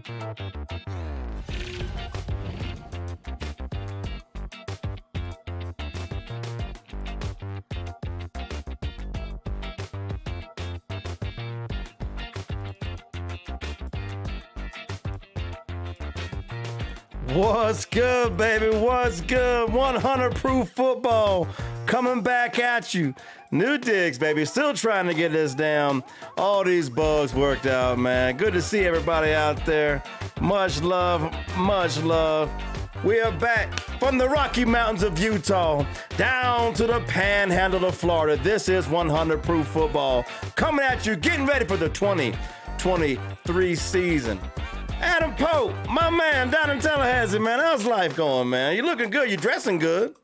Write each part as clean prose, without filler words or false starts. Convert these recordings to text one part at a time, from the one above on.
What's good, baby? What's good? 100 proof football coming back at you. New digs, baby. Still trying to get this down. All these bugs worked out, man. Good to see everybody out there. Much love, much love. We are back from the Rocky Mountains of Utah down to the panhandle of Florida. This is 100 proof football coming at you, getting ready for the 2023 season. Adam Pope, my man down in Tallahassee, man. How's life going, man? You looking good. You dressing good.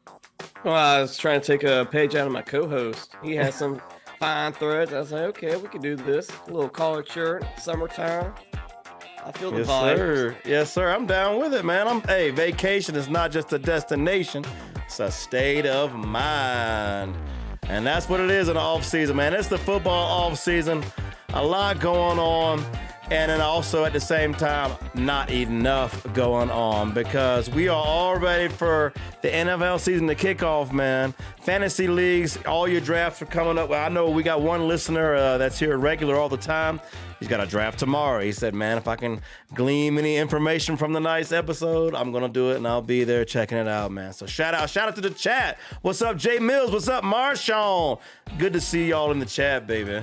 Well, I was trying to take a page out of my co-host. He has some fine threads. I was like, okay, we can do this. A little collared shirt, summertime. I feel the vibes. Sir. Yes, sir. I'm down with it, man. Hey, vacation is not just a destination. It's a state of mind. And that's what it is in the off season, man. It's the football off season. A lot going on. And then also at the same time, not enough going on because we are all ready for the NFL season to kick off, man. Fantasy leagues, all your drafts are coming up. Well, I know we got one listener that's here regular all the time. He's got a draft tomorrow. He said, man, if I can glean any information from the night's episode, I'm going to do it, and I'll be there checking it out, man. So shout out to the chat. What's up, Jay Mills? What's up, Marshawn? Good to see y'all in the chat, baby.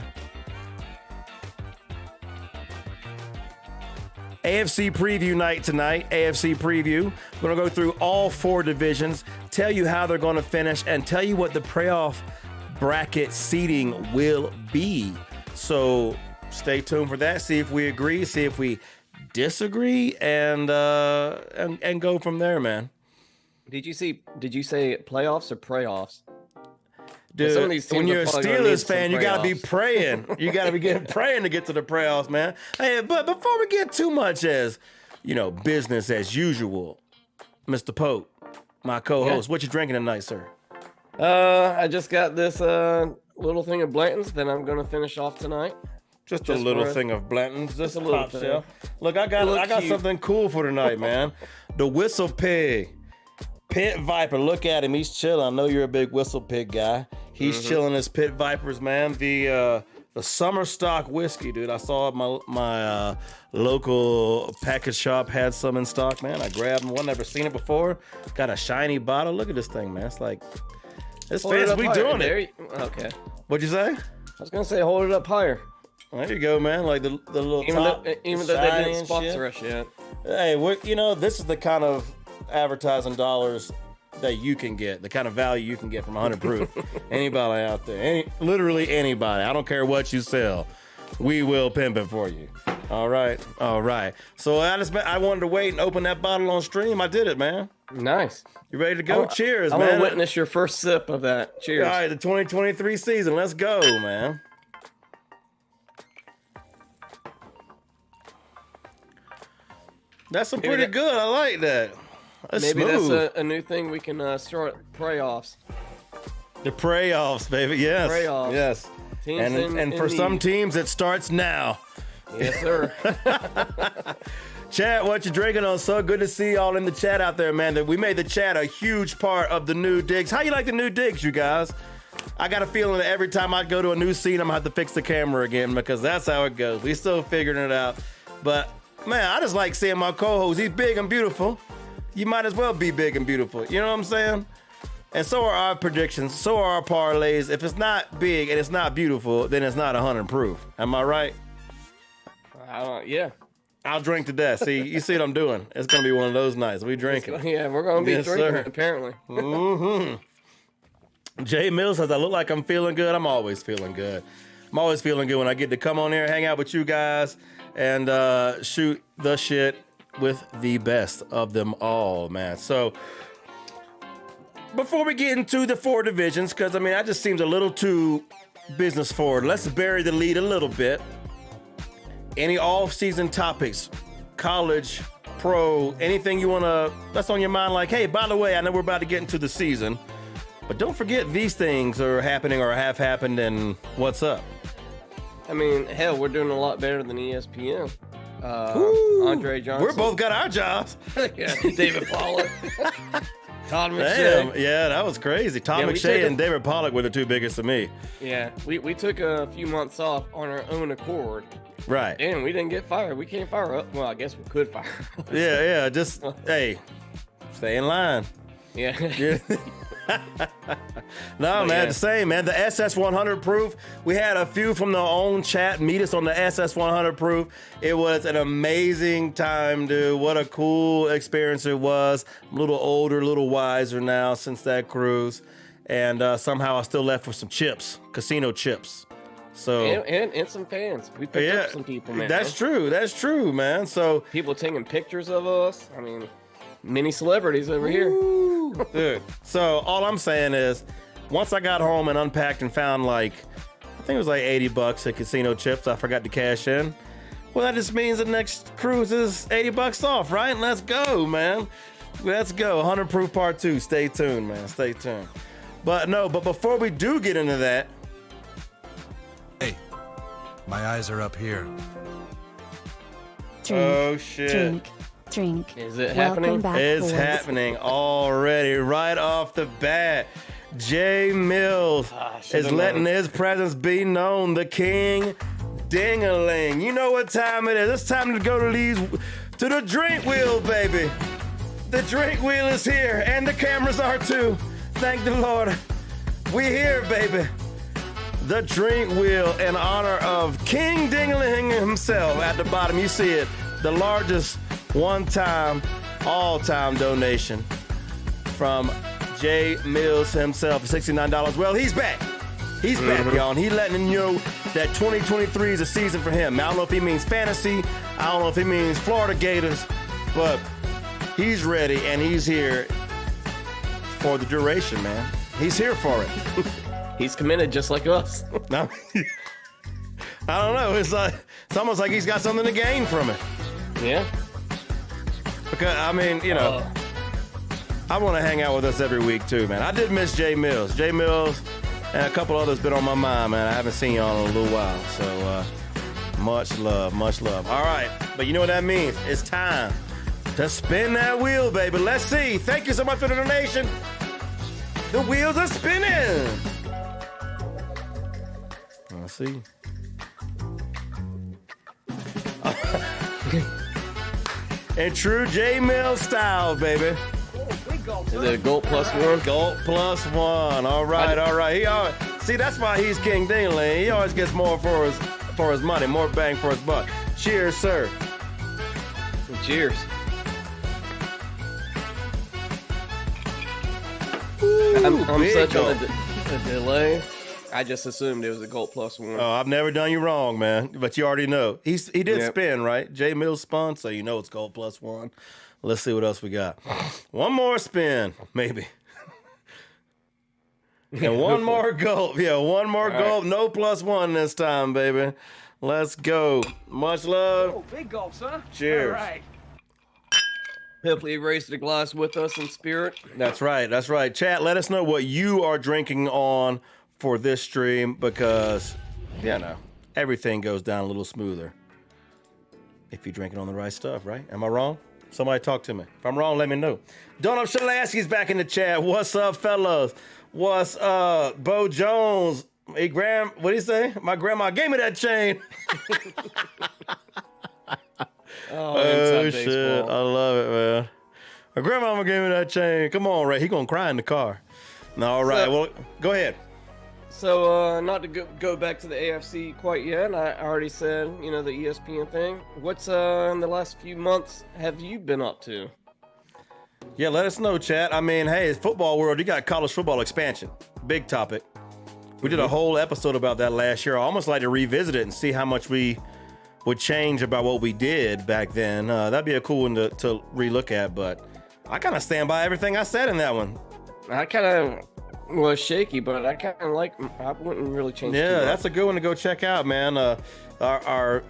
AFC Preview night tonight, AFC Preview. We're going to go through all four divisions, tell you how they're going to finish, and tell you what the playoff bracket seeding will be. So stay tuned for that, see if we agree, see if we disagree, and go from there, man. Did you say playoffs or playoffs? Dude, when you're a Steelers fan, you got to be praying. You got to be praying to get to the playoffs, man. Hey, but before we get too much as, business as usual, Mr. Pope, my co-host, What you drinking tonight, sir? I just got this little thing of Blanton's that I'm going to finish off tonight. Just a little thing of Blanton's, just a little thing. Shelf. Look, I got something cool for tonight, man. The Whistle Pig. Pit Viper, look at him. He's chilling. I know you're a big Whistle Pig guy. He's chilling as Pit Vipers, man. The summer stock whiskey, dude. I saw my local package shop had some in stock, man. I grabbed one. Never seen it before. Got a shiny bottle. Look at this thing, man. It's like, it's fancy. We doing it. Okay. What'd you say? I was going to say, hold it up higher. There you go, man. Like the little top. Even though they didn't sponsor us yet. Hey, this is the kind of advertising dollars that you can get, the kind of value you can get from 100 proof. Anybody out there, literally anybody. I don't care what you sell, we will pimp it for you. All right. So I wanted to wait and open that bottle on stream. I did it, man. Nice. You ready to go? Cheers, man. I want to witness your first sip of that. Cheers. All right, the 2023 season. Let's go, man. That's pretty good. I like that. Maybe smooth. That's a new thing we can start playoffs. The playoffs, baby. Yes. Playoffs. Yes. Teams and for some teams, it starts now. Yes, sir. Chat, what you drinking on? So good to see y'all in the chat out there, man. We made the chat a huge part of the new digs. How you like the new digs, you guys? I got a feeling that every time I go to a new scene, I'm going to have to fix the camera again because that's how it goes. We still figuring it out. But, man, I just like seeing my co-host. He's big and beautiful. You might as well be big and beautiful. You know what I'm saying? And so are our predictions. So are our parlays. If it's not big and it's not beautiful, then it's not 100 proof. Am I right? Yeah. I'll drink to death. See, you see what I'm doing? It's going to be one of those nights. We drinking. Yeah, we're going to be drinking, sir. Apparently. Jay Mills says, I look like I'm feeling good. I'm always feeling good. I'm always feeling good when I get to come on here, hang out with you guys, and shoot the shit with the best of them all, man. So before we get into the four divisions, because that just seems a little too business forward, let's bury the lead a little bit. Any off-season topics, college, pro, anything that's on your mind, like, hey, by the way, I know we're about to get into the season, but don't forget these things are happening or have happened, and what's up? Hell, we're doing a lot better than ESPN. Andre Johnson. We both got our jobs. Yeah, David Pollack. Todd Damn, McShay. yeah, that was crazy. Tom McShay and David Pollack were the two biggest to me. Yeah, we took a few months off on our own accord. Right. And we didn't get fired. We can't fire up. Well, I guess we could fire. Yeah, just, hey, stay in line. Yeah. No, man, the same, man. The SS100 proof. We had a few from their own chat meet us on the SS100 proof. It was an amazing time, dude. What a cool experience it was. I'm a little older, a little wiser now since that cruise. And somehow I still left with some chips, casino chips. So and some fans. We picked up some people, man. That's true, man. So people taking pictures of us. I mean, many celebrities over here. Dude. So all I'm saying is, once I got home and unpacked and found I think it was like $80 at casino chips I forgot to cash in. Well, that just means the next cruise is $80 off, right? Let's go, man. Let's go. 100 proof part 2. Stay tuned, man. Stay tuned. But before we do get into that. Hey, my eyes are up here. Oh, shit. Drink. Is it happening? It's happening already, right off the bat. Jay Mills is letting his presence be known. The King Ding-a-ling. You know what time it is. It's time to go to the drink wheel, baby. The drink wheel is here, and the cameras are too. Thank the Lord. We here, baby. The drink wheel in honor of King Ding-a-ling himself. At the bottom, you see it. The largest one-time, all-time donation from Jay Mills himself, $69. Well, he's back. He's back, y'all. And he's letting you know that 2023 is a season for him. I don't know if he means fantasy. I don't know if he means Florida Gators. But he's ready, and he's here for the duration, man. He's here for it. He's committed just like us. No, I don't know. It's almost like he's got something to gain from it. Yeah. Because, I mean, I want to hang out with us every week, too, man. I did miss Jay Mills. Jay Mills and a couple others been on my mind, man. I haven't seen y'all in a little while. So, much love, much love. All right. But you know what that means? It's time to spin that wheel, baby. Let's see. Thank you so much for the donation. The wheels are spinning. Let's see. In true J Mills style, baby. Is it a Gold +1? Gold +1. All right. See, that's why he's King Ding-a-ling. He always gets more for his money, more bang for his buck. Cheers, sir. Cheers. I'm such on a delay. I just assumed it was a Gold +1. Oh, I've never done you wrong, man. But you already know. He did spin, right? J Mills spun, so you know it's Gold +1. Let's see what else we got. One more spin, maybe. And one more gulp. Yeah, one more gulp. Right. No +1 this time, baby. Let's go. Much love. Oh, big gulps, huh? Cheers. All right. Hopefully you raised the glass with us in spirit. That's right. Chat, let us know what you are drinking on for this stream, because, everything goes down a little smoother if you're drinking on the right stuff, right? Am I wrong? Somebody talk to me. If I'm wrong, let me know. Donald Shalasky's back in the chat. What's up, fellas? What's up? Bo Jones. Hey, what did he say? My grandma gave me that chain. Oh, shit. I love it, man. My grandmama gave me that chain. Come on, Ray. He gonna cry in the car. All right. Well, go ahead. So, not to go back to the AFC quite yet. I already said, the ESPN thing. What's in the last few months have you been up to? Yeah, let us know, chat. I mean, hey, it's football world. You got college football expansion. Big topic. We did a whole episode about that last year. I almost like to revisit it and see how much we would change about what we did back then. That'd be a cool one to relook at, but I kind of stand by everything I said in that one. I kind of was shaky, but I wouldn't really change it. Yeah, that's a good one to go check out, man. Our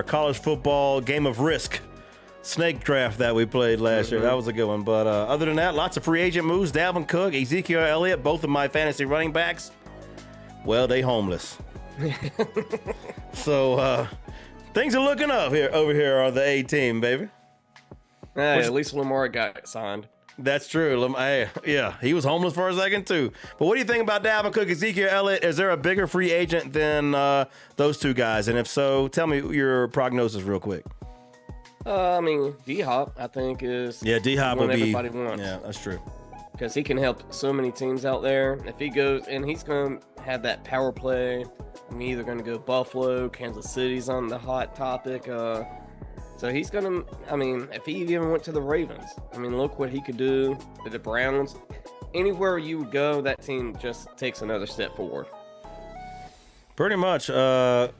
college football game of Risk snake draft that we played last year. That was a good one. But other than that, lots of free agent moves. Dalvin Cook, Ezekiel Elliott, both of my fantasy running backs. Well, they homeless. So Things are looking up over here on the A team, baby. Hey, at least Lamar got signed. That's true. Hey, yeah, he was homeless for a second too. But what do you think about Dalvin Cook, Ezekiel Elliott? Is there a bigger free agent than those two guys? And if so, tell me your prognosis real quick. I mean, D-Hop, I think is D-Hop would be everybody wants. Yeah, that's true. Because he can help so many teams out there. If he goes, and he's going to have that power play. I'm either going to go Buffalo, Kansas City's on the hot topic. So he's going to, I mean, if he even went to the Ravens, I mean, look what he could do with the Browns. Anywhere you would go, that team just takes another step forward. Pretty much. Got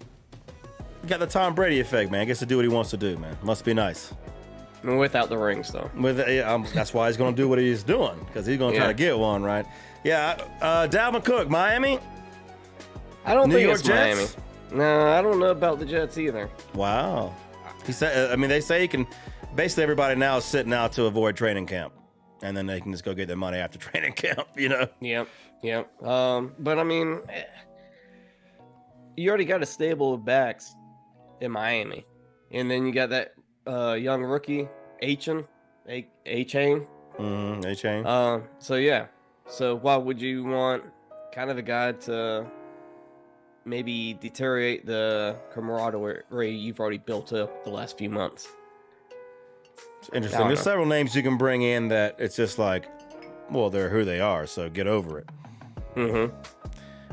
the Tom Brady effect, man. Gets to do what he wants to do, man. Must be nice. Without the rings, though. That's why he's going to do what he's doing, because he's going to try to get one, right? Yeah. Dalvin Cook, Miami? I don't think York it's Jets? Miami. No, I don't know about the Jets either. Wow. He said. I mean, they say he can. Basically, everybody now is sitting out to avoid training camp, and then they can just go get their money after training camp. You know. Yep. But I mean, you already got a stable of backs in Miami, and then you got that young rookie A-Chain. A-Chain. So yeah. So why would you want kind of a guy to maybe deteriorate the camaraderie you've already built up the last few months? It's interesting. There's several names you can bring in that it's just like, well, they're who they are, so get over it. Mm-hmm.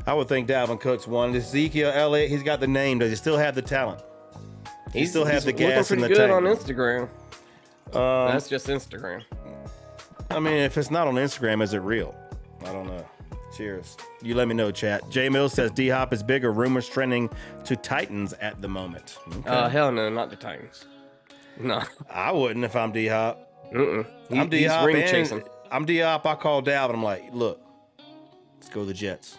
I would think Dalvin Cook's one. Ezekiel Elliott, he's got the name. Does he still have the talent? He still has the gas in the good tank. On Instagram. That's just Instagram. I mean, if it's not on Instagram, is it real? I don't know. Cheers. You let me know, chat. J Mills says D-Hop is bigger. Rumors trending to Titans at the moment. Okay. Hell no, not the Titans. No. I wouldn't if I'm D-Hop. I'm He's D-Hop. ring chasing. I'm D-Hop. I call Dalvin. I'm like, look, let's go to the Jets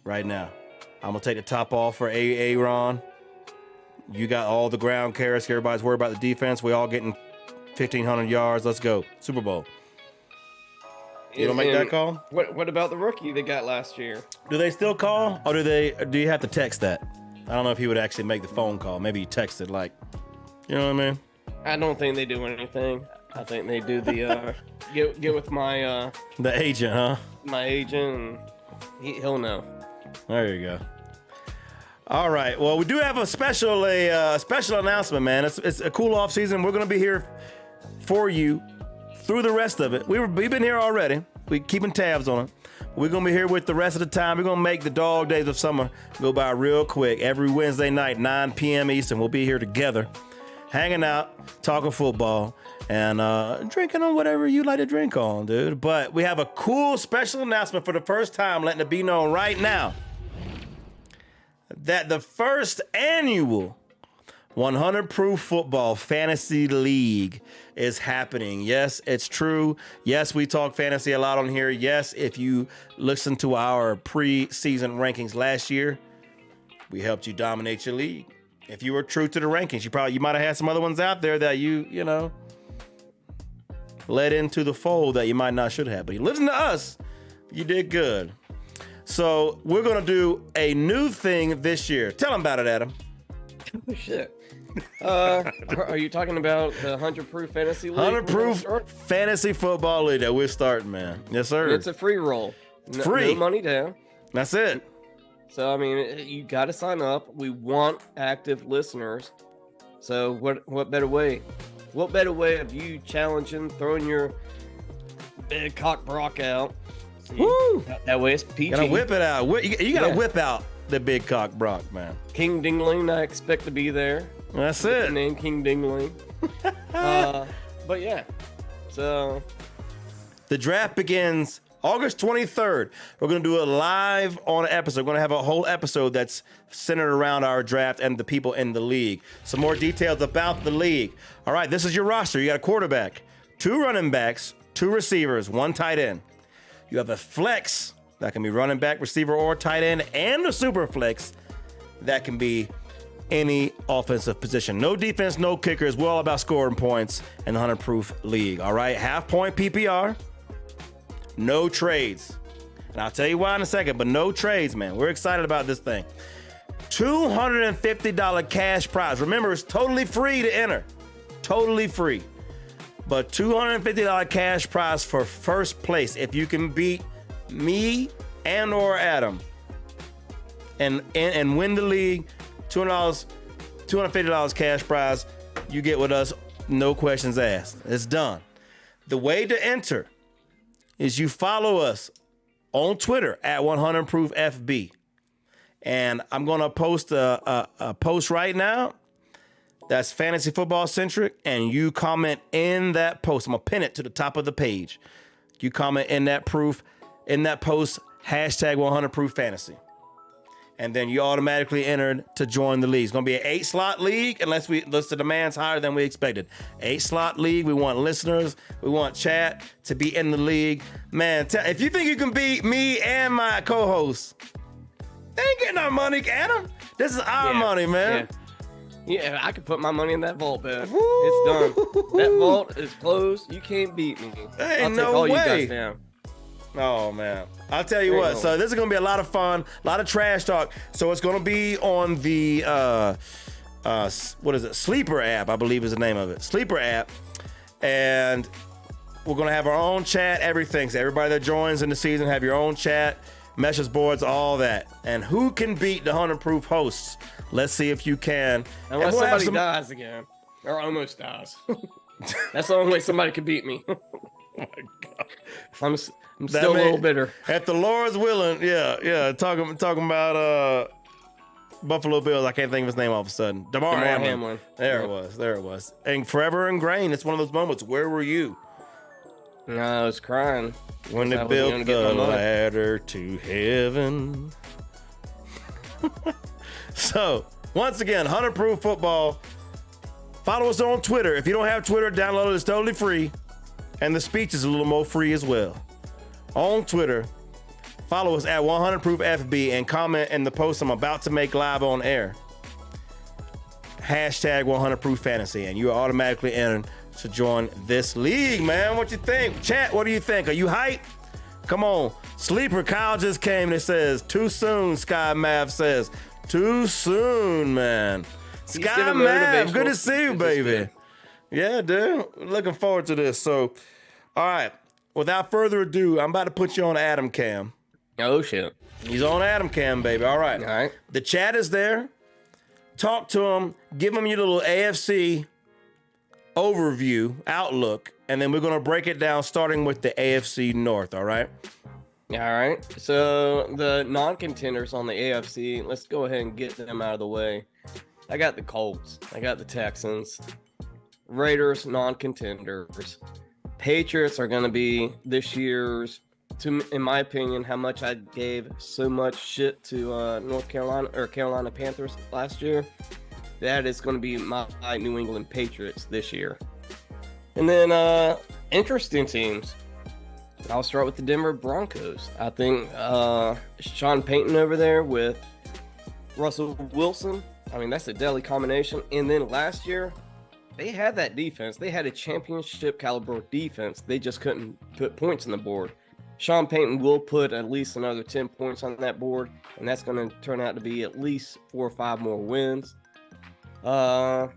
right now. I'm going to take the top off for Aaron. You got all the ground carries. Everybody's worried about the defense. We all getting 1,500 yards. Let's go. Super Bowl. You don't make that call? What about the rookie they got last year? Do they still call, or do you have to text that? I don't know if he would actually make the phone call. Maybe he texted, like, you know what I mean? I don't think they do anything. I think they do the get with my the agent, huh? My agent. And he'll know. There you go. All right. Well, we do have a special announcement, man. It's a cool off season. We're gonna be here for you through the rest of it. We've been here already. We're keeping tabs on it. We're going to be here with the rest of the time. We're going to make the dog days of summer go by real quick. Every Wednesday night, 9 p.m. Eastern, we'll be here together, hanging out, talking football, and drinking on whatever you like to drink on, dude. But we have a cool special announcement for the first time, letting it be known right now that the first annual 100 Proof Football Fantasy League is happening. Yes, it's true. Yes, we talk fantasy a lot on here. Yes, if you listen to our preseason rankings last year, we helped you dominate your league. If you were true to the rankings, you might have had some other ones out there that you know, led into the fold that you might not should have. But you listen to us, you did good. So we're going to do a new thing this year. Tell them about it, Adam. Oh, shit. Are you talking about the 100 Proof Fantasy League? 100 Proof Fantasy Football League that we're starting, man. Yes, sir. It's a free roll. Free. No money down. That's it. So, I mean, you got to sign up. We want active listeners. So, what better way? What better way of you challenging, throwing your big cock Brock out? Woo! That way it's PG. Gotta whip it out. You gotta whip out the big cock Brock, man. King Dingling, I expect to be there. That's it. Name King Dingling. But yeah, so the draft begins August 23rd. We're going to do a live on episode. We're going to have a whole episode that's centered around our draft and the people in the league. Some more details about the league. All right, this is your roster. You got a quarterback, 2 running backs, 2 receivers, 1 tight end. You have a flex that can be running back, receiver, or tight end, and a super flex that can be any offensive position. No defense, no kickers. We're all about scoring points in the 100 Proof League. All right, half-point PPR, no trades. And I'll tell you why in a second, but no trades, man. We're excited about this thing. $250 cash prize. Remember, it's totally free to enter. Totally free. But $250 cash prize for first place if you can beat me and or Adam and win the league. $250 cash prize. You get with us, no questions asked. It's done. The way to enter is you follow us on Twitter at 100proofFB. And I'm going to post a post right now that's fantasy football centric, and you comment in that post. I'm going to pin it to the top of the page. You comment in that post, hashtag 100prooffantasy. And then you automatically entered to join the league. It's going to be an 8-slot league unless the demand's higher than we expected. 8-slot league. We want listeners. We want chat to be in the league. Man, if you think you can beat me and my co-host, they ain't getting our money, Adam. This is our money, man. Yeah, I could put my money in that vault, man. It's done. That vault is closed. You can't beat me. Hey, I'll no take all way. You guys down. Oh, man. I'll tell you what. So this is going to be a lot of fun, a lot of trash talk. So it's going to be on the, what is it? Sleeper app, I believe is the name of it. Sleeper app. And we're going to have our own chat, everything. So everybody that joins in the season have your own chat, message boards, all that. And who can beat the 100 Proof hosts? Let's see if you can. Unless somebody dies again. Or almost dies. That's the only way somebody could beat me. Oh, my God. I'm still a little bitter. At the Lord's willing, yeah. Talking about Buffalo Bills. I can't think of his name all of a sudden. Damar Hamlin. There it was. And forever ingrained. It's one of those moments. Where were you? No, I was crying. When they built the ladder to heaven. So, once again, 100 Proof Football. Follow us on Twitter. If you don't have Twitter, download it. It's totally free. And the speech is a little more free as well. On Twitter, follow us at 100proofFB and comment in the post I'm about to make live on air. Hashtag 100prooffantasy, and you are automatically entered to join this league, man. What you think? Chat, what do you think? Are you hyped? Come on. Sleeper Kyle just came and it says, too soon, Sky Mav says. Too soon, man. Sky Mav, good to see you, baby. Yeah, dude. Looking forward to this. So, all right. Without further ado, I'm about to put you on Adam Cam. Oh, shit. He's on Adam Cam, baby. All right. All right. The chat is there. Talk to him. Give him your little AFC overview, outlook, and then we're going to break it down starting with the AFC North, all right? All right. So, the non-contenders on the AFC, let's go ahead and get them out of the way. I got the Colts. I got the Texans. Raiders, non-contenders. Patriots are going to be this year's, in my opinion, how much I gave so much shit to North Carolina or Carolina Panthers last year. That is going to be my New England Patriots this year. And then interesting teams. I'll start with the Denver Broncos. I think Sean Payton over there with Russell Wilson. I mean, that's a deadly combination. And then last year, they had that defense. They had a championship caliber defense. They just couldn't put points on the board. Sean Payton will put at least another 10 points on that board, and that's going to turn out to be at least 4 or 5 more wins. I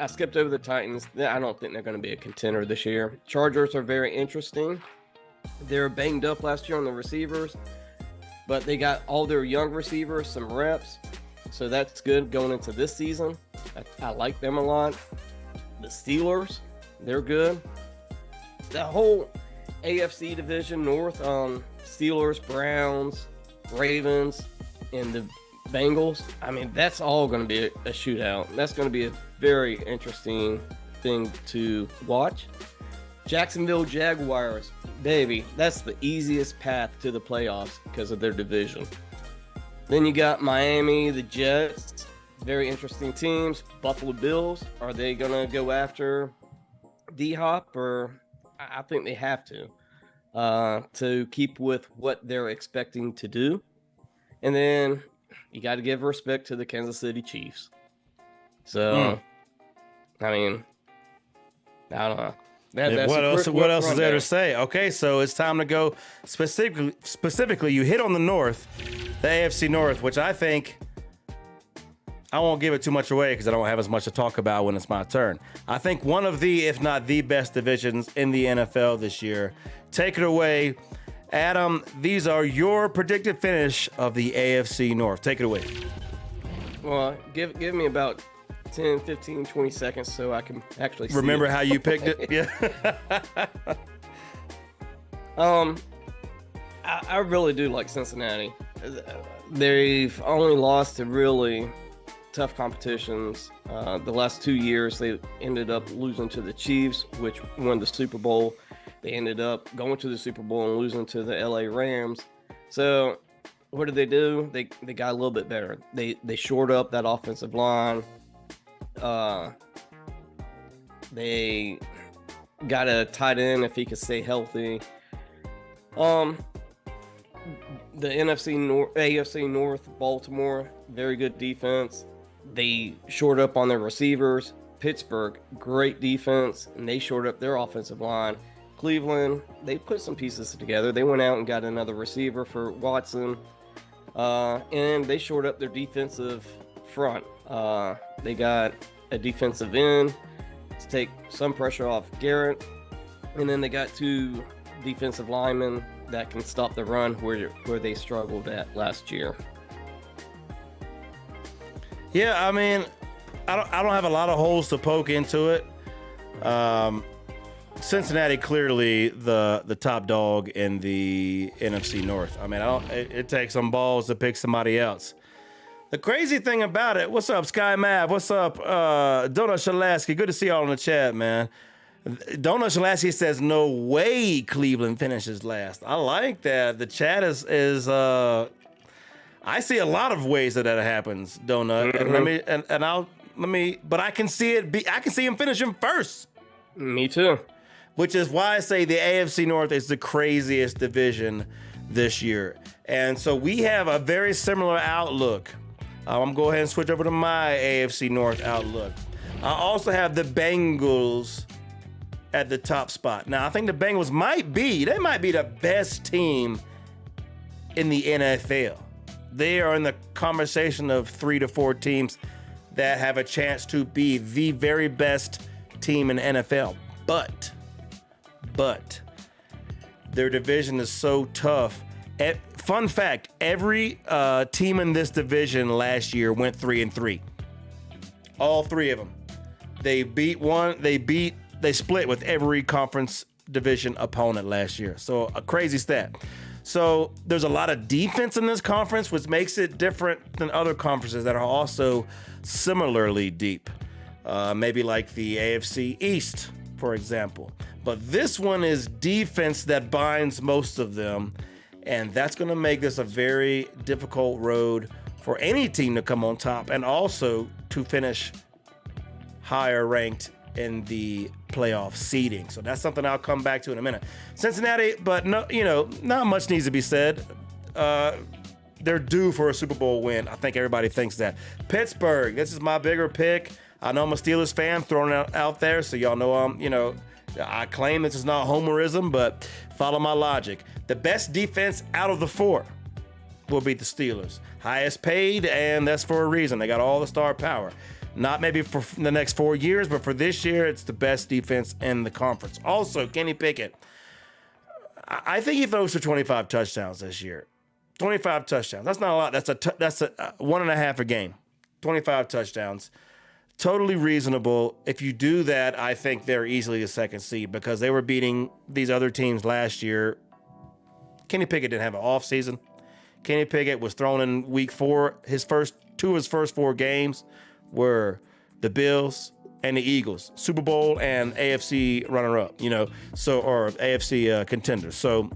skipped over the Titans. I don't think they're going to be a contender this year. Chargers are very interesting. They were banged up last year on the receivers, but they got all their young receivers some reps, so that's good going into this season. I like them a lot. The Steelers, they're good. The whole AFC division North, Steelers, Browns, Ravens, and the Bengals. I mean, that's all going to be a shootout. That's going to be a very interesting thing to watch. Jacksonville Jaguars, baby, that's the easiest path to the playoffs because of their division. Then you got Miami, the Jets. Very interesting teams. Buffalo Bills, are they going to go after D-Hop? Or I think they have to keep with what they're expecting to do. And then you got to give respect to the Kansas City Chiefs. So, I mean, I don't know. What else is there to say? Okay, so it's time to go specifically. You hit on the North, the AFC North, which I think I won't give it too much away because I don't have as much to talk about when it's my turn. I think one of the, if not the best divisions in the NFL this year. Take it away, Adam. These are your predicted finish of the AFC North. Take it away. Well, give me about 10, 15, 20 seconds so I can actually see Remember it. how you picked it? Yeah. I really do like Cincinnati. They've only lost to really tough competitions. The last 2 years, they ended up losing to the Chiefs, which won the Super Bowl. They ended up going to the Super Bowl and losing to the LA Rams. So what did they do? They got a little bit better. They shored up that offensive line. They got a tight end if he could stay healthy. The AFC North, Baltimore, very good defense. They shored up on their receivers. Pittsburgh, great defense, and they shored up their offensive line. Cleveland, they put some pieces together. They went out and got another receiver for Watson, and they shored up their defensive front. They got a defensive end to take some pressure off Garrett, and then they got 2 defensive linemen that can stop the run where they struggled at last year. Yeah, I mean, I don't have a lot of holes to poke into it. Cincinnati clearly the top dog in the NFC North. I mean, it takes some balls to pick somebody else. The crazy thing about it, what's up, Sky Mav? What's up, Donut Shalasky? Good to see y'all in the chat, man. Donut Shalasky says, no way Cleveland finishes last. I like that. The chat is I see a lot of ways that happens, Donut. Mm-hmm. But I can see I can see him finishing first. Me too. Which is why I say the AFC North is the craziest division this year. And so we have a very similar outlook. I'm going to go ahead and switch over to my AFC North outlook. I also have the Bengals at the top spot. Now, I think the Bengals might be the best team in the NFL. They are in the conversation of 3 to 4 teams that have a chance to be the very best team in the NFL. But their division is so tough. Fun fact, every team in this division last year went 3-3. All 3 of them. They split with every conference division opponent last year. So a crazy stat. So there's a lot of defense in this conference, which makes it different than other conferences that are also similarly deep. Maybe like the AFC East, for example. But this one is defense that binds most of them. And that's going to make this a very difficult road for any team to come on top and also to finish higher ranked in the playoff seeding. So that's something I'll come back to in a minute. Cincinnati, but no, not much needs to be said. They're due for a Super Bowl win. I think everybody thinks that. Pittsburgh, this is my bigger pick. I know I'm a Steelers fan, throwing it out there, so y'all know I claim this is not homerism, but follow my logic. The best defense out of the 4 will be the Steelers. Highest paid, and that's for a reason. They got all the star power. Not maybe for the next 4 years, but for this year, it's the best defense in the conference. Also, Kenny Pickett, I think he throws for 25 touchdowns this year. 25 touchdowns. That's not a lot. That's a 1.5 a game. 25 touchdowns. Totally reasonable. If you do that, I think they're easily a second seed because they were beating these other teams last year. Kenny Pickett didn't have an off season. Kenny Pickett was thrown in week 4. His first 4 games were the Bills and the Eagles, Super Bowl and AFC runner-up, or AFC contenders. So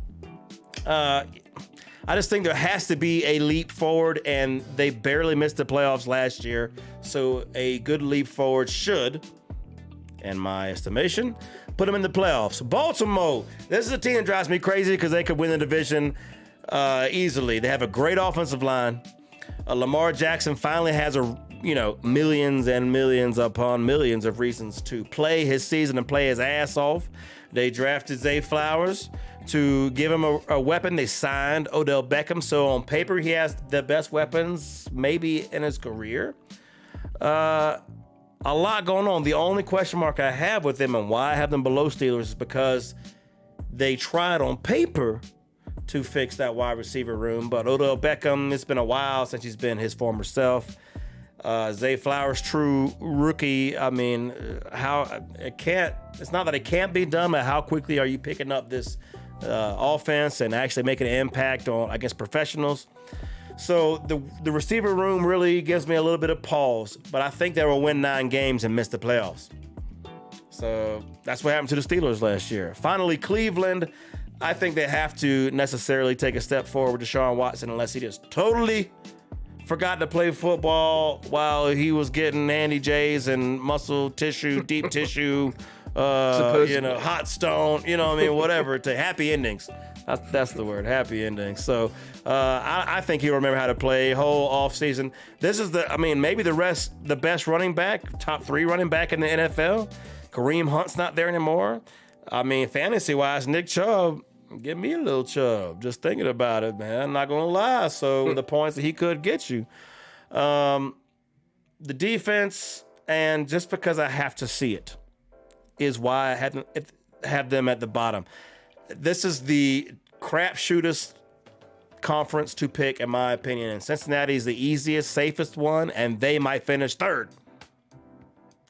I just think there has to be a leap forward, and they barely missed the playoffs last year. So a good leap forward should, in my estimation, put them in the playoffs. Baltimore, this is a team that drives me crazy because they could win the division easily. They have a great offensive line. Lamar Jackson finally has millions and millions upon millions of reasons to play his season and play his ass off. They drafted Zay Flowers to give him a weapon. They signed Odell Beckham. So on paper, he has the best weapons maybe in his career. A lot going on. The only question mark I have with them and why I have them below Steelers is because they tried on paper to fix that wide receiver room, but Odell Beckham, it's been a while since he's been his former self. Zay Flowers, true rookie. I mean, it's not that it can't be done, but how quickly are you picking up this offense and actually making an impact against professionals? So the receiver room really gives me a little bit of pause, but I think they will win 9 games and miss the playoffs. So that's what happened to the Steelers last year. Finally, Cleveland, I think they have to necessarily take a step forward with Deshaun Watson unless he just totally forgot to play football while he was getting Andy J's and muscle tissue, deep tissue, hot stone, whatever. To happy endings. That's the word, happy endings. So I think he'll remember how to play whole offseason. This is maybe the best running back, top 3 running back in the NFL. Kareem Hunt's not there anymore. I mean, fantasy-wise, Nick Chubb, give me a little Chubb. Just thinking about it, man. I'm not going to lie. So the points that he could get you. The defense, and just because I have to see it, is why I have them at the bottom. This is the crapshootest conference to pick, in my opinion. And Cincinnati is the easiest, safest one, and they might finish 3rd.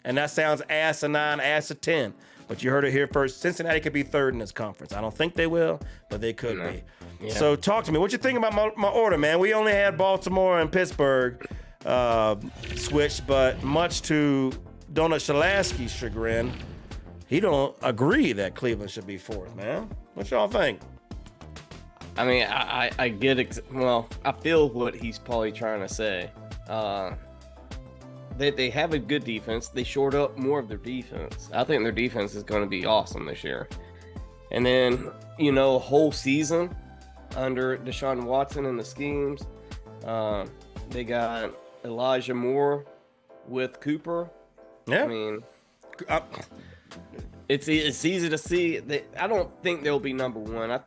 And that sounds asinine, ass of 10. But you heard it here first. Cincinnati could be 3rd in this conference. I don't think they will, but they could be. Yeah. So talk to me. What you think about my order, man? We only had Baltimore and Pittsburgh switched, but much to Donut Shalasky's chagrin, he don't agree that Cleveland should be 4th, man. What y'all think? I mean, I get it. Well, I feel what he's probably trying to say. They have a good defense. They shored up more of their defense. I think their defense is going to be awesome this year. And then, whole season under Deshaun Watson and the schemes, they got Elijah Moore with Cooper. Yeah. I mean, it's easy to see. I don't think they'll be number 1.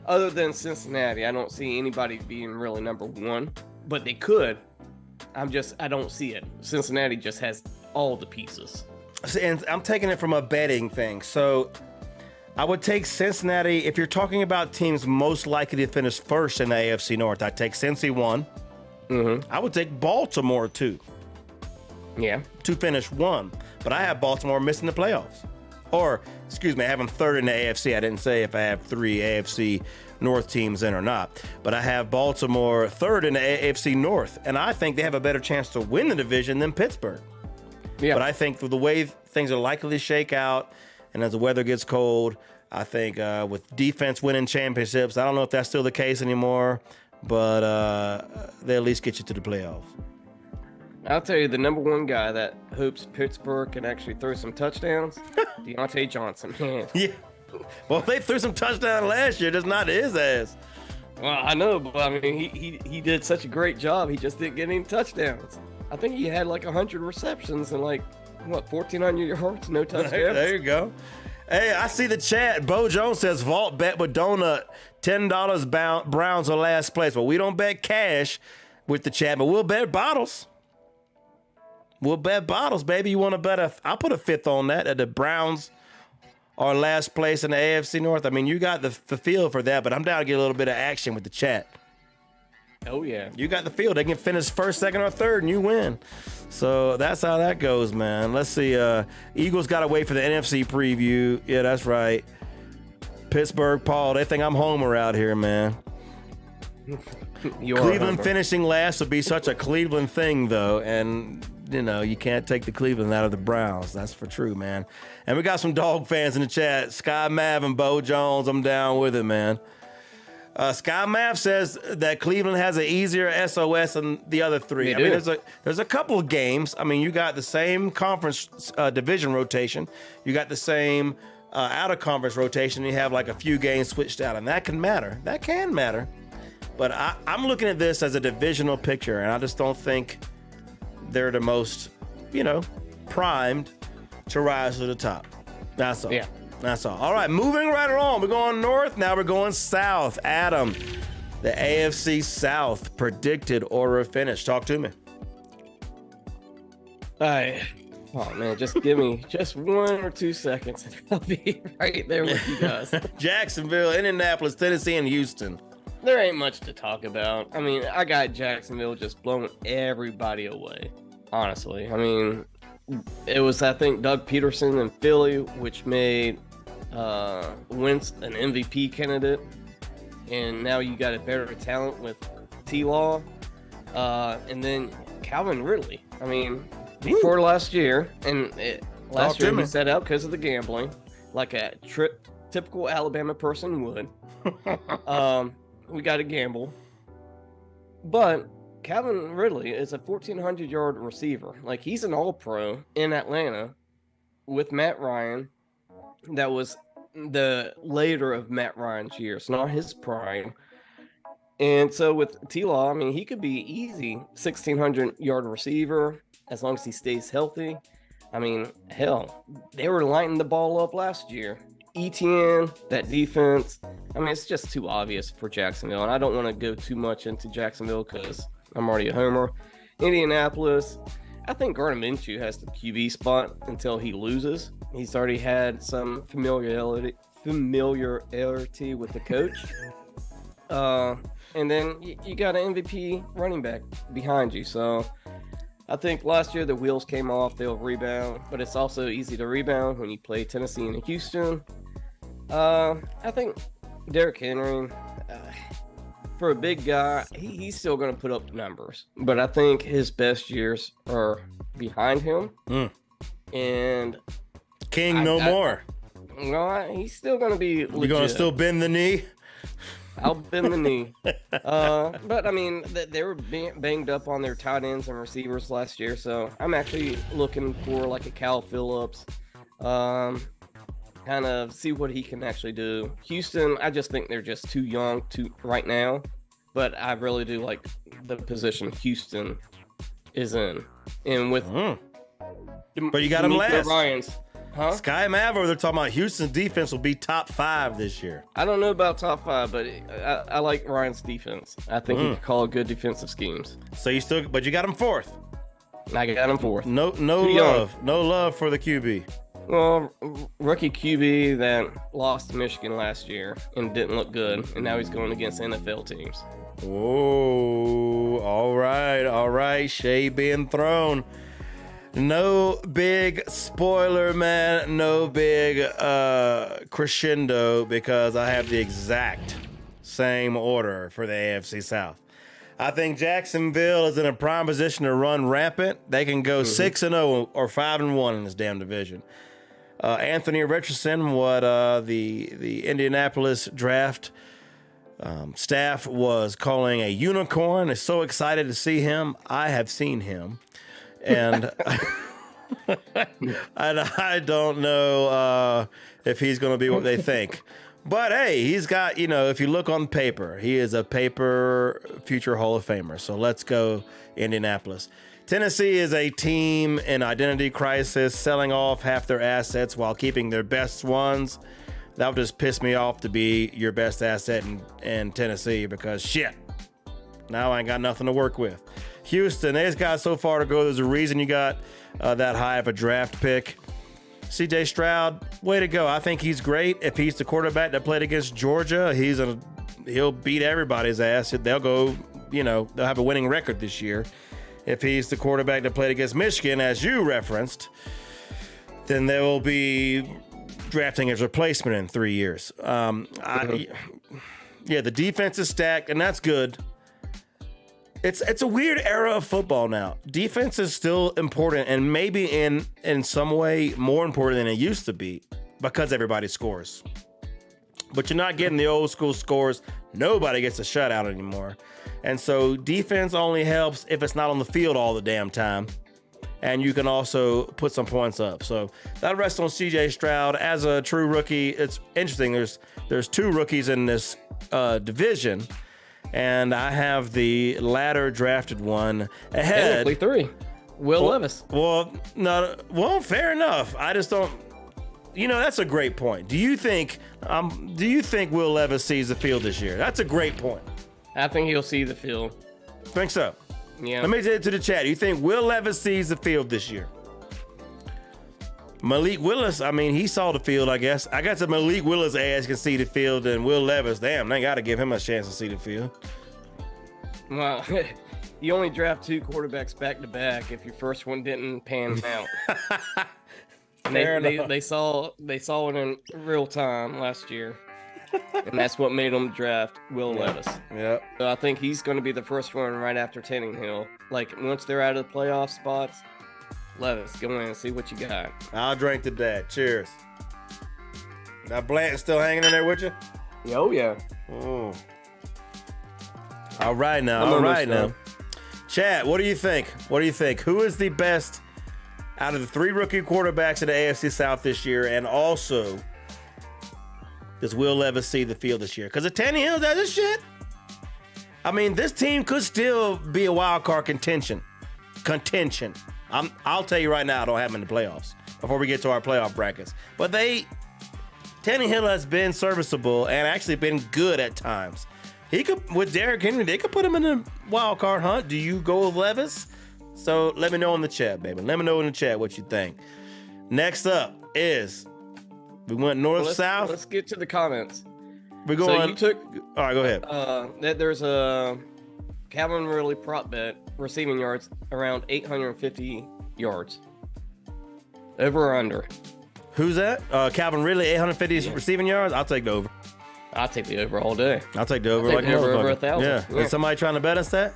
Other than Cincinnati, I don't see anybody being really number 1, but they could. I don't see it. Cincinnati just has all the pieces. And I'm taking it from a betting thing. So I would take Cincinnati. If you're talking about teams most likely to finish 1st in the AFC North, I'd take Cincy 1. Mm-hmm. I would take Baltimore 2. Yeah. To finish 1. But I have Baltimore missing the playoffs. Or, excuse me, I have them 3rd in the AFC. I didn't say if I have 3 AFC North teams in or not. But I have Baltimore 3rd in the AFC North. And I think they have a better chance to win the division than Pittsburgh. Yeah. But I think the way things are likely to shake out, and as the weather gets cold, I think with defense winning championships, I don't know if that's still the case anymore, but they at least get you to the playoffs. I'll tell you, the number 1 guy that hopes Pittsburgh can actually throw some touchdowns, Deontay Johnson. Yeah. Well, they threw some touchdowns last year, just not his ass. Well, I know, but I mean, he did such a great job. He just didn't get any touchdowns. I think he had like 100 receptions and 1,400 yards, no touchdowns. There you go. Hey, I see the chat. Bo Jones says, vault bet with Donut, $10 Browns are last place. Well, we don't bet cash with the chat, but we'll bet bottles. We'll bet bottles, baby. You want to bet I'll put a 5th on that the Browns are last place in the AFC North. I mean, you got the feel for that, but I'm down to get a little bit of action with the chat. Oh, yeah. You got the feel. They can finish 1st, 2nd, or 3rd, and you win. So that's how that goes, man. Let's see. Eagles got to wait for the NFC preview. Yeah, that's right. Pittsburgh, Paul, they think I'm Homer out here, man. Cleveland finishing last would be such a Cleveland thing, though, and you can't take the Cleveland out of the Browns. That's for true, man. And we got some dog fans in the chat. Sky Mav and Bo Jones, I'm down with it, man. Sky Mav says that Cleveland has an easier SOS than the other 3. I mean, there's a couple of games. I mean, you got the same conference division rotation. You got the same out-of-conference rotation. You have like a few games switched out, and that can matter. That can matter. But I'm looking at this as a divisional picture, and I just don't think they're the most, primed to rise to the top. That's all. Yeah. That's all. All right, moving right along. We're going north. Now we're going south. Adam, the AFC South predicted order of finish. Talk to me. Oh man, just give me just 1 or 2 seconds and I'll be right there with you guys. Jacksonville, Indianapolis, Tennessee, and Houston. There ain't much to talk about. I mean, I got Jacksonville just blowing everybody away. Honestly, I mean, it was, I think, Doug Peterson in Philly, which made Wentz an MVP candidate, and now you got a better talent with T-Law, and then Calvin Ridley. I mean, before last year, last year he set out because of the gambling, like a typical Alabama person would. We got to gamble, but Calvin Ridley is a 1,400-yard receiver. Like, he's an all-pro in Atlanta with Matt Ryan. That was the later of Matt Ryan's years, not his prime. And so with T-Law, I mean, he could be easy 1,600-yard receiver as long as he stays healthy. I mean, hell, they were lighting the ball up last year. ETN, that defense. I mean, it's just too obvious for Jacksonville, and I don't want to go too much into Jacksonville because I'm already a homer. Indianapolis, I think Gardner Minshew has the QB spot until he loses. He's already had some familiarity with the coach. And then you got an MVP running back behind you. So I think last year the wheels came off. They'll rebound, but it's also easy to rebound when you play Tennessee and Houston. I think Derrick Henry, for a big guy, he's still going to put up numbers, but I think his best years are behind him. And King no more. No, he's still going to be legit. You going to still bend the knee? I'll bend the knee. But I mean, they were banged up on their tight ends and receivers last year, so I'm actually looking for like a Cal Phillips, kind of see what he can actually do. Houston, I just think they're just too young right now, but I really do like the position Houston is in. And with but you got him last. Ryans, huh? Sky Maverick, they're talking about Houston's defense will be top 5 this year. I don't know about top 5, but I like Ryan's defense. I think he can call good defensive schemes. So but you got him 4th. I got him 4th. No love for the QB. Well, rookie QB that lost to Michigan last year and didn't look good, and now he's going against NFL teams. Whoa, all right, shade being thrown. No big spoiler, man, no big crescendo, because I have the exact same order for the AFC South. I think Jacksonville is in a prime position to run rampant. They can go 6-0 or 5-1 in this damn division. Anthony Richardson, what the Indianapolis draft staff was calling a unicorn, is so excited to see him. I have seen him, and I don't know if he's going to be what they think. But hey, he's got, if you look on paper, he is a paper future Hall of Famer. So let's go Indianapolis. Tennessee is a team in identity crisis, selling off half their assets while keeping their best ones. That would just piss me off to be your best asset in Tennessee, because shit, now I ain't got nothing to work with. Houston, they just got so far to go. There's a reason you got that high of a draft pick. CJ Stroud, way to go. I think he's great. If he's the quarterback that played against Georgia, he'll beat everybody's ass. They'll go, they'll have a winning record this year. If he's the quarterback that played against Michigan, as you referenced, then they will be drafting his replacement in 3 years. The defense is stacked, and that's good. It's a weird era of football now. Defense is still important, and maybe in some way more important than it used to be, because everybody scores. But you're not getting the old school scores. Nobody gets a shutout anymore. And so defense only helps if it's not on the field all the damn time. And you can also put some points up. So that rests on CJ Stroud as a true rookie. It's interesting. There's 2 rookies in this division, and I have the latter drafted one ahead. Technically 3. Will Levis. Well, fair enough. I just don't. That's a great point. Do you think Will Levis sees the field this year? That's a great point. I think he'll see the field. Think so? Yeah. Let me say it to the chat. You think Will Levis sees the field this year? Malik Willis, I mean, he saw the field, I guess. I guess if Malik Willis' ass can see the field, then Will Levis, damn, they got to give him a chance to see the field. Well, you only draft 2 quarterbacks back to back if your first one didn't pan out. And they saw it in real time last year, and that's what made them draft Will Levis. Yeah. So I think he's going to be the first one right after Tannehill. Like once they're out of the playoff spots, Levis, go in and see what you got. I'll drink to that. Cheers. Now Blanton's still hanging in there with you? Oh yeah. Oh. All right now. Chad, what do you think? Who is the best out of the 3 rookie quarterbacks in the AFC South this year? And also, does Will Levis see the field this year? Because if Tannehill does this shit, I mean, this team could still be a wild card contention. I'll tell you right now, I don't have them in the playoffs before we get to our playoff brackets. But Tannehill has been serviceable and actually been good at times. He could, with Derrick Henry, they could put him in the wild card hunt. Do you go with Levis? So let me know in the chat, baby. Let me know in the chat what you think. Next up is, we went north-south. Let's get to the comments. We're going. So you took. All right, go ahead. That there's a Calvin Ridley prop bet receiving yards around 850 yards. Over or under? Who's that? Calvin Ridley, 850 receiving yards. I'll take the over. I'll take the over all day. I'll take the over I'll like take the over 1,000. Yeah. Is somebody trying to bet us that?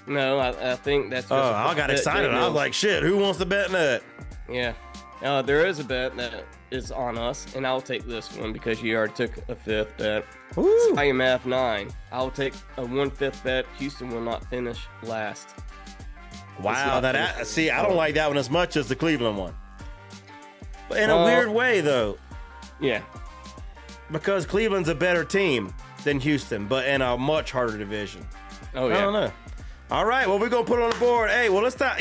No, I think that's. Just I got excited. I was like, shit, who wants to bet that? Yeah. There is a bet that is on us, and I'll take this one because you already took a 5th bet. Woo. I am F9. I'll take a 1/5 bet. Houston will not finish last. Wow. I don't like that one as much as the Cleveland one. But in a weird way, though. Yeah. Because Cleveland's a better team than Houston, but in a much harder division. Oh, yeah. I don't know. All right, well, we're going to put it on the board. Hey, well, let's not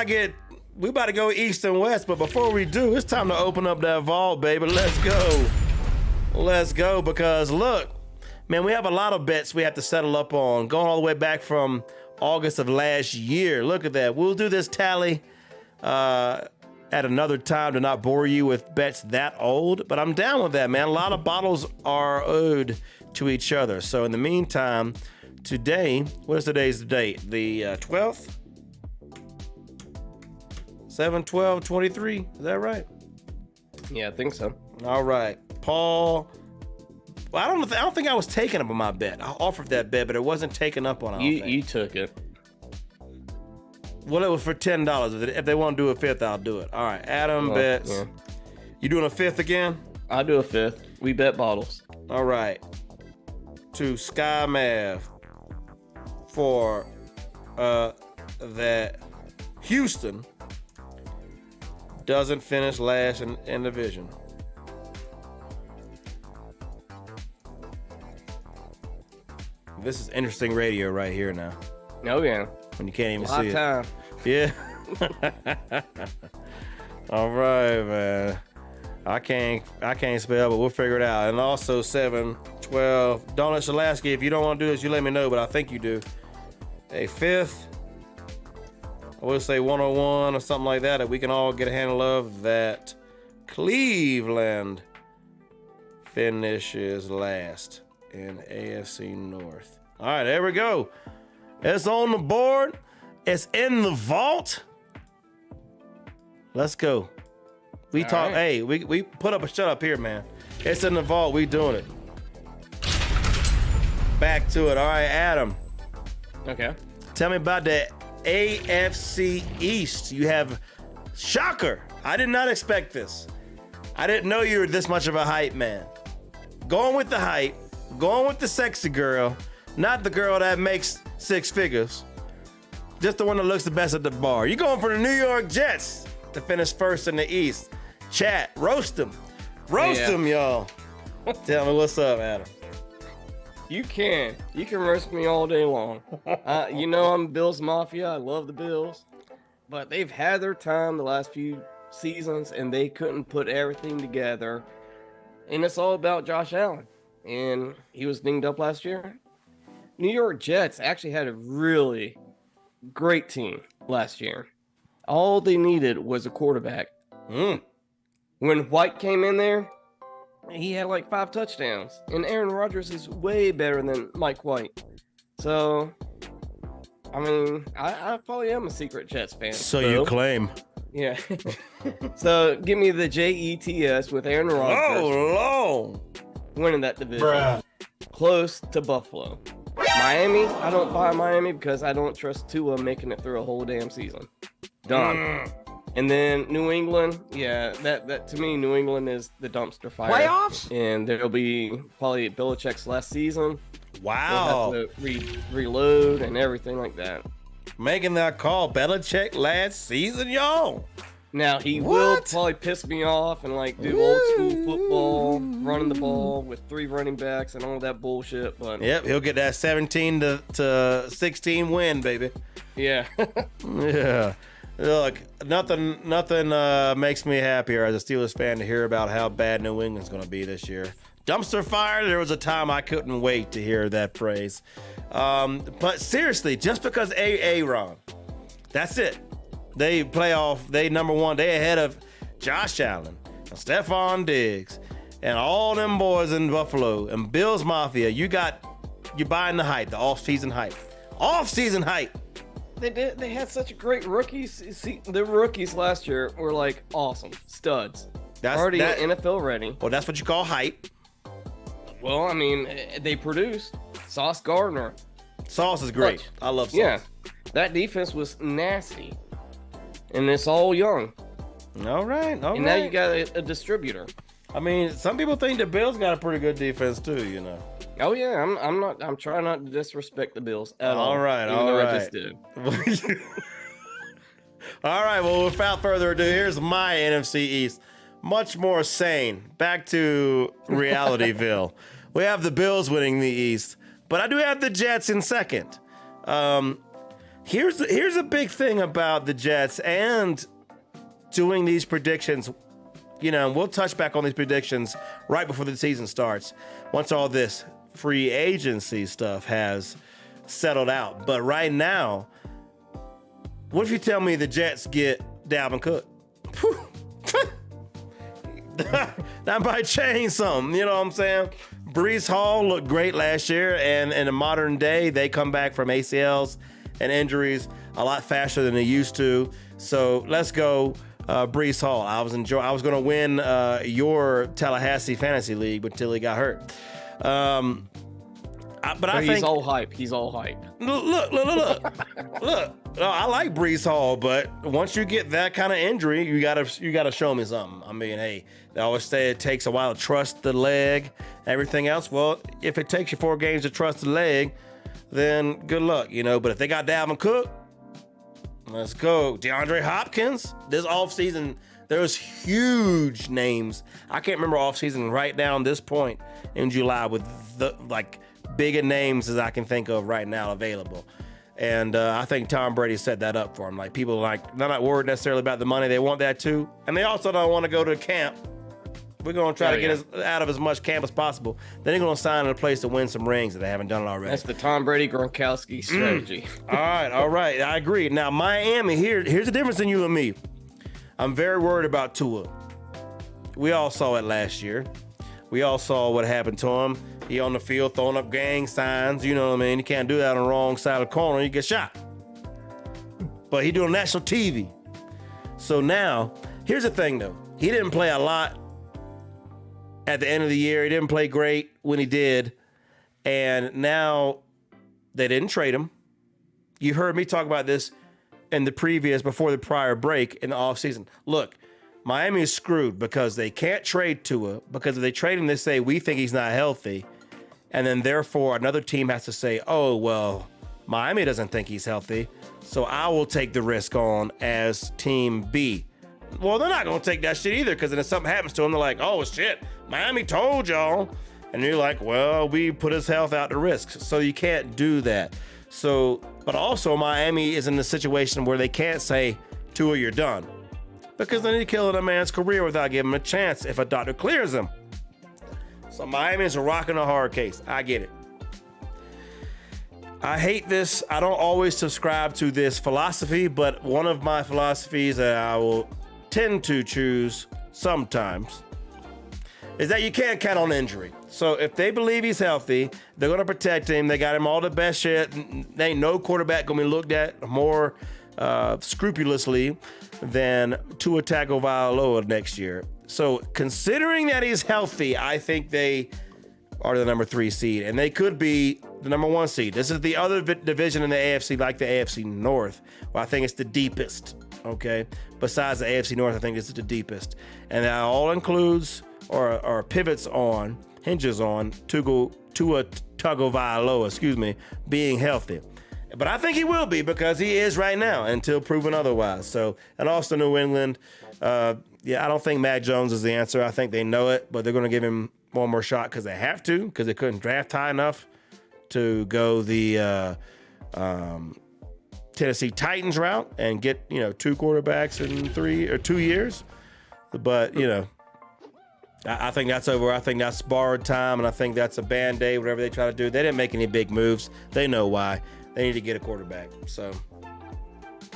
get, we about to go east and west, but before we do, it's time to open up that vault, baby. Let's go, because look, man, we have a lot of bets we have to settle up on, going all the way back from August of last year. Look at that. We'll do this tally at another time to not bore you with bets that old, but I'm down with that, man. A lot of bottles are owed to each other. So in the meantime, today, what is today's date? The 12th? 7/12/23. Is that right? Yeah, I think so. All right. Paul. Well, I don't think I was taken up on my bet. I offered that bet, but it wasn't taken up on. You took it. Well, it was for $10. If they want to do a 5th, I'll do it. All right. Adam bets. Yeah. You doing a 5th again? I'll do a 5th. We bet bottles. All right. To Sky Mav for that Houston doesn't finish last in division. This is interesting radio right here now. Oh, yeah. When you can't even see it. Time. Yeah. All right, man. I can't spell, but we'll figure it out. And also 7/12. Donut Shalaski, if you don't want to do this, you let me know, but I think you do. A 5th. I will say 101 or something like that we can all get a handle of, that Cleveland finishes last in AFC North. All right, there we go. It's on the board. It's in the vault. Let's go. We talk. Right. Hey, we put up a shut up here, man. It's in the vault. We doing it. Back to it. All right, Adam. Okay. Tell me about the AFC East. You have shocker. I did not expect this. I didn't know you were this much of a hype man. Going with the hype. Going with the sexy girl. Not the girl that makes 6 figures. Just the one that looks the best at the bar. You're going for the New York Jets to finish first in the East. Chat, roast them. Roast them, y'all. Tell me what's up, Adam. You can roast me all day long. You know I'm Bills Mafia. I love the Bills. But they've had their time the last few seasons, and they couldn't put everything together. And it's all about Josh Allen. And he was dinged up last year. New York Jets actually had a really great team last year. All they needed was a quarterback. When White came in there, he had like 5 touchdowns. And Aaron Rodgers is way better than Mike White. So, I mean, I probably am a secret Jets fan. So you claim. Yeah. So give me the Jets with Aaron Rodgers. Oh, winning that division. Close to Buffalo. Miami, I don't buy Miami because I don't trust Tua making it through a whole damn season. Done. And then New England, yeah, that to me, New England is the dumpster fire. Playoffs? And there'll be probably Belichick's last season. wow. They'll have to reload and everything like that. Making that call. Belichick last season, y'all. Now, he will probably piss me off and like do old school football, running the ball with 3 running backs and all that bullshit. But Yep, he'll get that 17 to 16 win, baby. yeah. Yeah. Look, nothing makes me happier as a Steelers fan to hear about how bad New England's going to be this year. Dumpster fire, there was a time I couldn't wait to hear that phrase. But seriously, just because Aaron, that's it. They number one, they ahead of Josh Allen, and Stephon Diggs, and all them boys in Buffalo, and Bills Mafia. You're buying the hype, the off-season hype. Off-season hype. They had such a great rookies. See, the rookies last year were like awesome studs. Already NFL ready. Well, that's what you call hype. Well, I mean, they produced. Sauce Gardner. Sauce is great. I love Sauce. Yeah, that defense was nasty, and it's all young. All right. And now you got a distributor. I mean, some people think the Bills got a pretty good defense too. You know. Oh yeah, I'm trying not to disrespect the Bills at all. All right. I just did. All right. Well, without further ado, here's my NFC East. Much more sane. Back to Realityville. We have the Bills winning the East, but I do have the Jets in second. Here's a big thing about the Jets and doing these predictions. You know, we'll touch back on these predictions right before the season starts, once all this free agency stuff has settled out. But right now, what if you tell me the Jets get Dalvin Cook? That might change something, you know what I'm saying? Breece Hall looked great last year, and in the modern day, they come back from ACLs and injuries a lot faster than they used to. So let's go Breece Hall. I was going to win your Tallahassee Fantasy League until he got hurt. But I think he's all hype. He's all hype. Look. No, I like Breece Hall, but once you get that kind of injury, you gotta show me something. I mean, hey, they always say it takes a while to trust the leg, everything else. Well, if it takes you 4 games to trust the leg, then good luck, you know. But if they got Dalvin Cook, let's go. DeAndre Hopkins. This offseason, there's huge names. I can't remember offseason right down this point in July with the bigger names as I can think of right now available. And I think Tom Brady set that up for him. Like, people they're not worried necessarily about the money. They want that too. And they also don't want to go to camp. We're going to try to get out of as much camp as possible. Then they're going to sign in a place to win some rings if they haven't done it already. That's the Tom Brady Gronkowski strategy. All right. I agree. Now, Miami, here's the difference in you and me. I'm very worried about Tua. We all saw it last year. We all saw what happened to him. He on the field throwing up gang signs. You know what I mean? You can't do that on the wrong side of the corner. You get shot. But he doing national TV. So now, here's the thing, though. He didn't play a lot at the end of the year. He didn't play great when he did. And now they didn't trade him. You heard me talk about this in before the prior break in the offseason. Look, Miami is screwed because they can't trade Tua, because if they trade him, they say, we think he's not healthy. And then therefore another team has to say, oh, well, Miami doesn't think he's healthy, so I will take the risk on as team B. Well, they're not going to take that shit either, because then if something happens to him, they're like, oh, shit, Miami told y'all. And you're like, well, we put his health out to risk. So you can't do that. So, but also Miami is in a situation where they can't say, Tua, you're done. Because then you're killing a man's career without giving him a chance if a doctor clears him. So Miami is a rock and a hard case. I get it. I hate this. I don't always subscribe to this philosophy, but one of my philosophies that I will tend to choose sometimes is that you can't count on injury. So if they believe he's healthy, they're going to protect him. They got him all the best shit. There ain't no quarterback going to be looked at more scrupulously than Tua Tagovailoa next year. So considering that he's healthy, I think they are the number 3 seed, and they could be the number 1 seed. This is the other division in the AFC, like the AFC North, where I think it's the deepest, okay? Besides the AFC North, I think this is the deepest. And that all includes or pivots on, hinges on Tua Tagovailoa, being healthy. But I think he will be because he is right now until proven otherwise. So, and also New England, I don't think Mac Jones is the answer. I think they know it, but they're going to give him one more shot because they have to, because they couldn't draft high enough to go the Tennessee Titans route and get 2 quarterbacks in 2 years. But I think that's over. I think that's borrowed time, and I think that's a band-aid, whatever they try to do. They didn't make any big moves. They know why. They need to get a quarterback. So,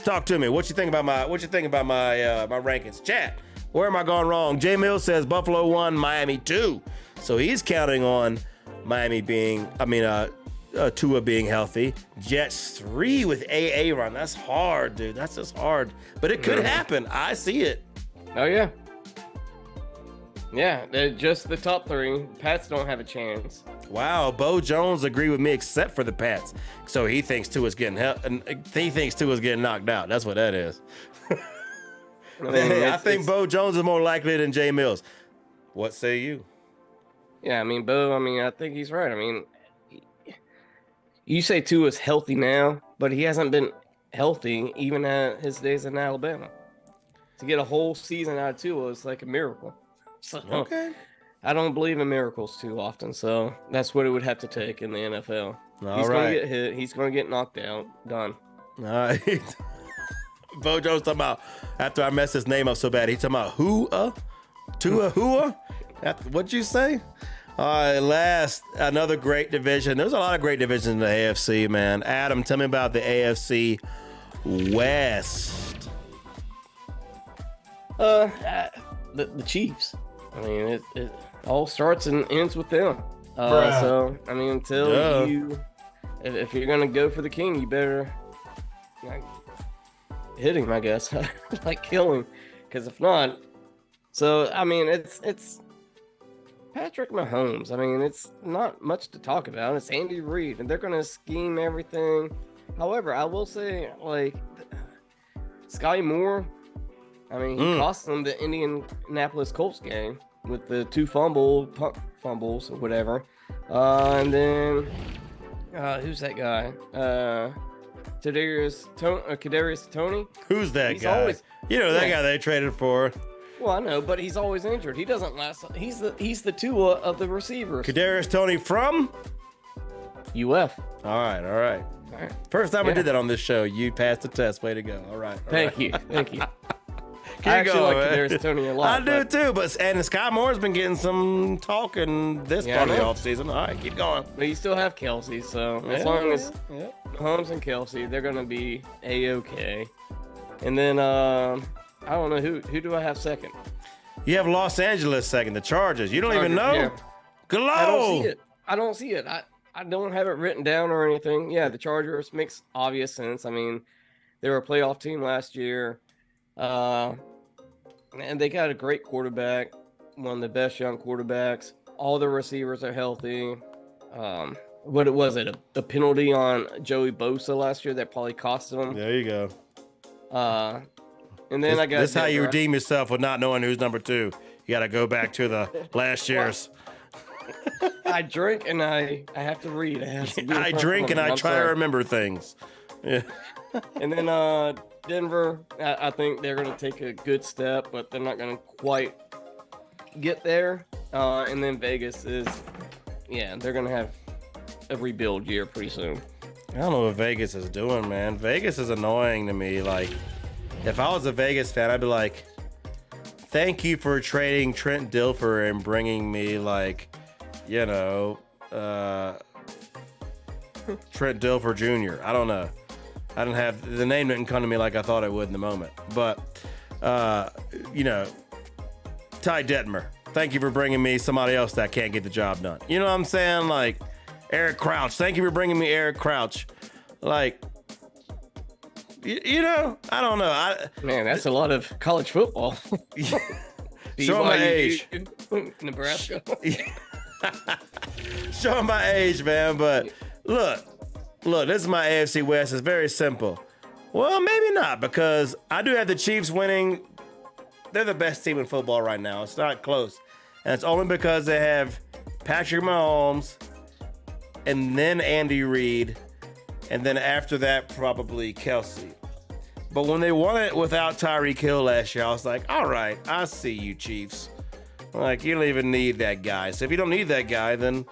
talk to me. What you think about my rankings, chat? Where am I going wrong? Jay Mills says Buffalo 1, Miami 2. So he's counting on Miami Tua being healthy. Jets 3 with AA run. That's hard, dude. That's just hard. But it could happen. I see it. Oh, yeah. Yeah, they're just the top 3. Pats don't have a chance. Wow, Bo Jones agreed with me except for the Pats. So he thinks Tua's getting knocked out. That's what that is. I think Bo Jones is more likely than Jay Mills. What say you? Yeah, Bo, I think he's right. You say Tua's healthy now, but he hasn't been healthy even at his days in Alabama. To get a whole season out of Tua is like a miracle. So, okay. I don't believe in miracles too often, so that's what it would have to take in the NFL. He's going to get hit. He's going to get knocked out. Done. All right. Bo Jones talking about, after I messed his name up so bad, he's talking about Tua? What'd you say? All right, another great division. There's a lot of great divisions in the AFC, man. Adam, tell me about the AFC West. The Chiefs. It all starts and ends with them. So, until if you're going to go for the king, you better hit him, I guess. Kill him. Because if not, it's Patrick Mahomes. It's not much to talk about. It's Andy Reid, and they're going to scheme everything. However, I will say, Sky Moore, he cost them the Indianapolis Colts game with the 2 fumbles or whatever. And then, who's that guy? Kadarius Toney. Who's that guy? That guy they traded for. Well, I know, but he's always injured. He doesn't last. He's the Tua of the receivers. Kadarius Toney from UF. All right. First time I did that on this show. You passed the test. Way to go. All right. Thank you. I actually like Kadarius Toney a lot. I do too, and Sky Moore's been getting some talk in this part of the offseason. All right, keep going. But you still have Kelsey, so as long as Holmes and Kelsey, they're going to be A-okay. And then, I don't know, who do I have second? You have Los Angeles second, the Chargers. You don't even know? Yeah. Glow! I don't see it. I don't have it written down or anything. Yeah, the Chargers makes obvious sense. They were a playoff team last year. And they got a great quarterback, one of the best young quarterbacks. All the receivers are healthy. What was it? A penalty on Joey Bosa last year that probably cost them. There you go. And then I got this is how you redeem yourself with not knowing who's number 2. You got to go back to the last year's. I drink and I have to read. I drink and I try to remember things. Yeah. And then Denver, I think they're going to take a good step, but they're not going to quite get there. And then Vegas they're going to have a rebuild year pretty soon. I don't know what Vegas is doing, man. Vegas is annoying to me. If I was a Vegas fan, I'd be like, thank you for trading Trent Dilfer and bringing me Trent Dilfer Jr. I don't know. I didn't have the name didn't come to me like I thought it would in the moment. But Ty Detmer, thank you for bringing me somebody else that can't get the job done. You know what I'm saying? Like Eric Crouch. Thank you for bringing me Eric Crouch. Like, I don't know. Man, that's a lot of college football. Show my age. Nebraska. Show my age, man. But look, this is my AFC West. It's very simple. Well, maybe not, because I do have the Chiefs winning. They're the best team in football right now. It's not close. And it's only because they have Patrick Mahomes and then Andy Reid. And then after that, probably Kelsey. But when they won it without Tyreek Hill last year, I was like, all right, I see you, Chiefs. Like, you don't even need that guy. So if you don't need that guy, then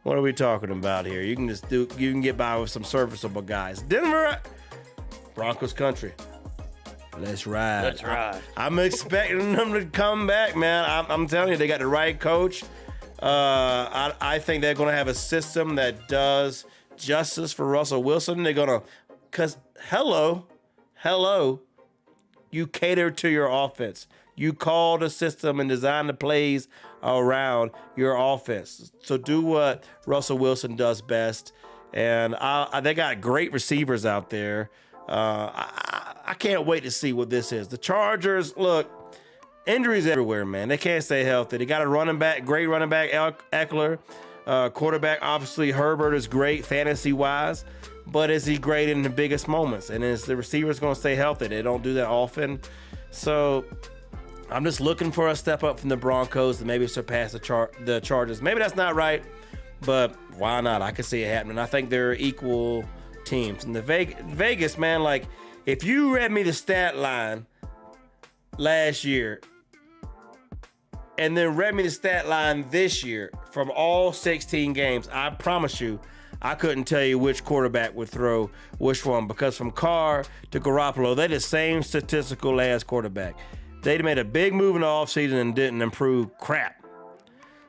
what are we talking about here? You can get by with some serviceable guys. Denver, Broncos country. Let's ride. Let's ride. I'm expecting them to come back, man. I'm telling you, they got the right coach. I think they're going to have a system that does justice for Russell Wilson. They're going to, because hello, you cater to your offense. You call the system and design the plays around your offense. So do what Russell Wilson does best. And they got great receivers out there. I can't wait to see what this is. The Chargers, look, injuries everywhere, man. They can't stay healthy. They got a great running back, Eckler. Quarterback, obviously, Herbert is great fantasy-wise. But is he great in the biggest moments? And is the receivers going to stay healthy? They don't do that often. So I'm just looking for a step up from the Broncos to maybe surpass the Chargers. Maybe that's not right, but why not? I can see it happening. I think they're equal teams. And the Vegas, man, like, if you read me the stat line last year and then read me the stat line this year from all 16 games, I promise you, I couldn't tell you which quarterback would throw which one, because from Carr to Garoppolo, they're the same statistical as quarterback. They made a big move in the offseason and didn't improve crap.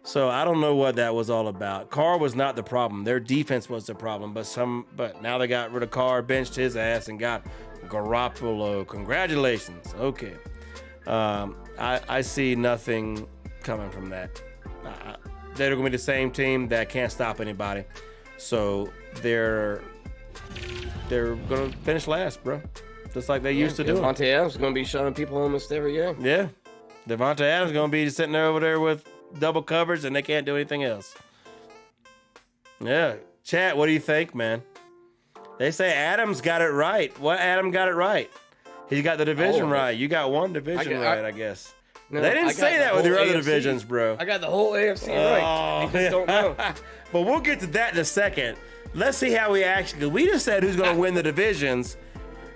So I don't know what that was all about. Carr was not the problem. Their defense was the problem. But now they got rid of Carr, benched his ass, and got Garoppolo. Congratulations. Okay. I see nothing coming from that. They're going to be the same team that can't stop anybody. So they're going to finish last, bro. Just like they used to do. Devontae Adams is going to be showing people almost every game. Yeah. Devontae Adams is going to be sitting there over there with double coverage, and they can't do anything else. Yeah. Chat, what do you think, man? They say Adams got it right. What Adam got it right? He got the division right. You got one division right, I guess. No, they didn't say that with your other divisions, bro. I got the whole AFC right. I just don't know. But we'll get to that in a second. Let's see how we actually... We just said who's going to win the divisions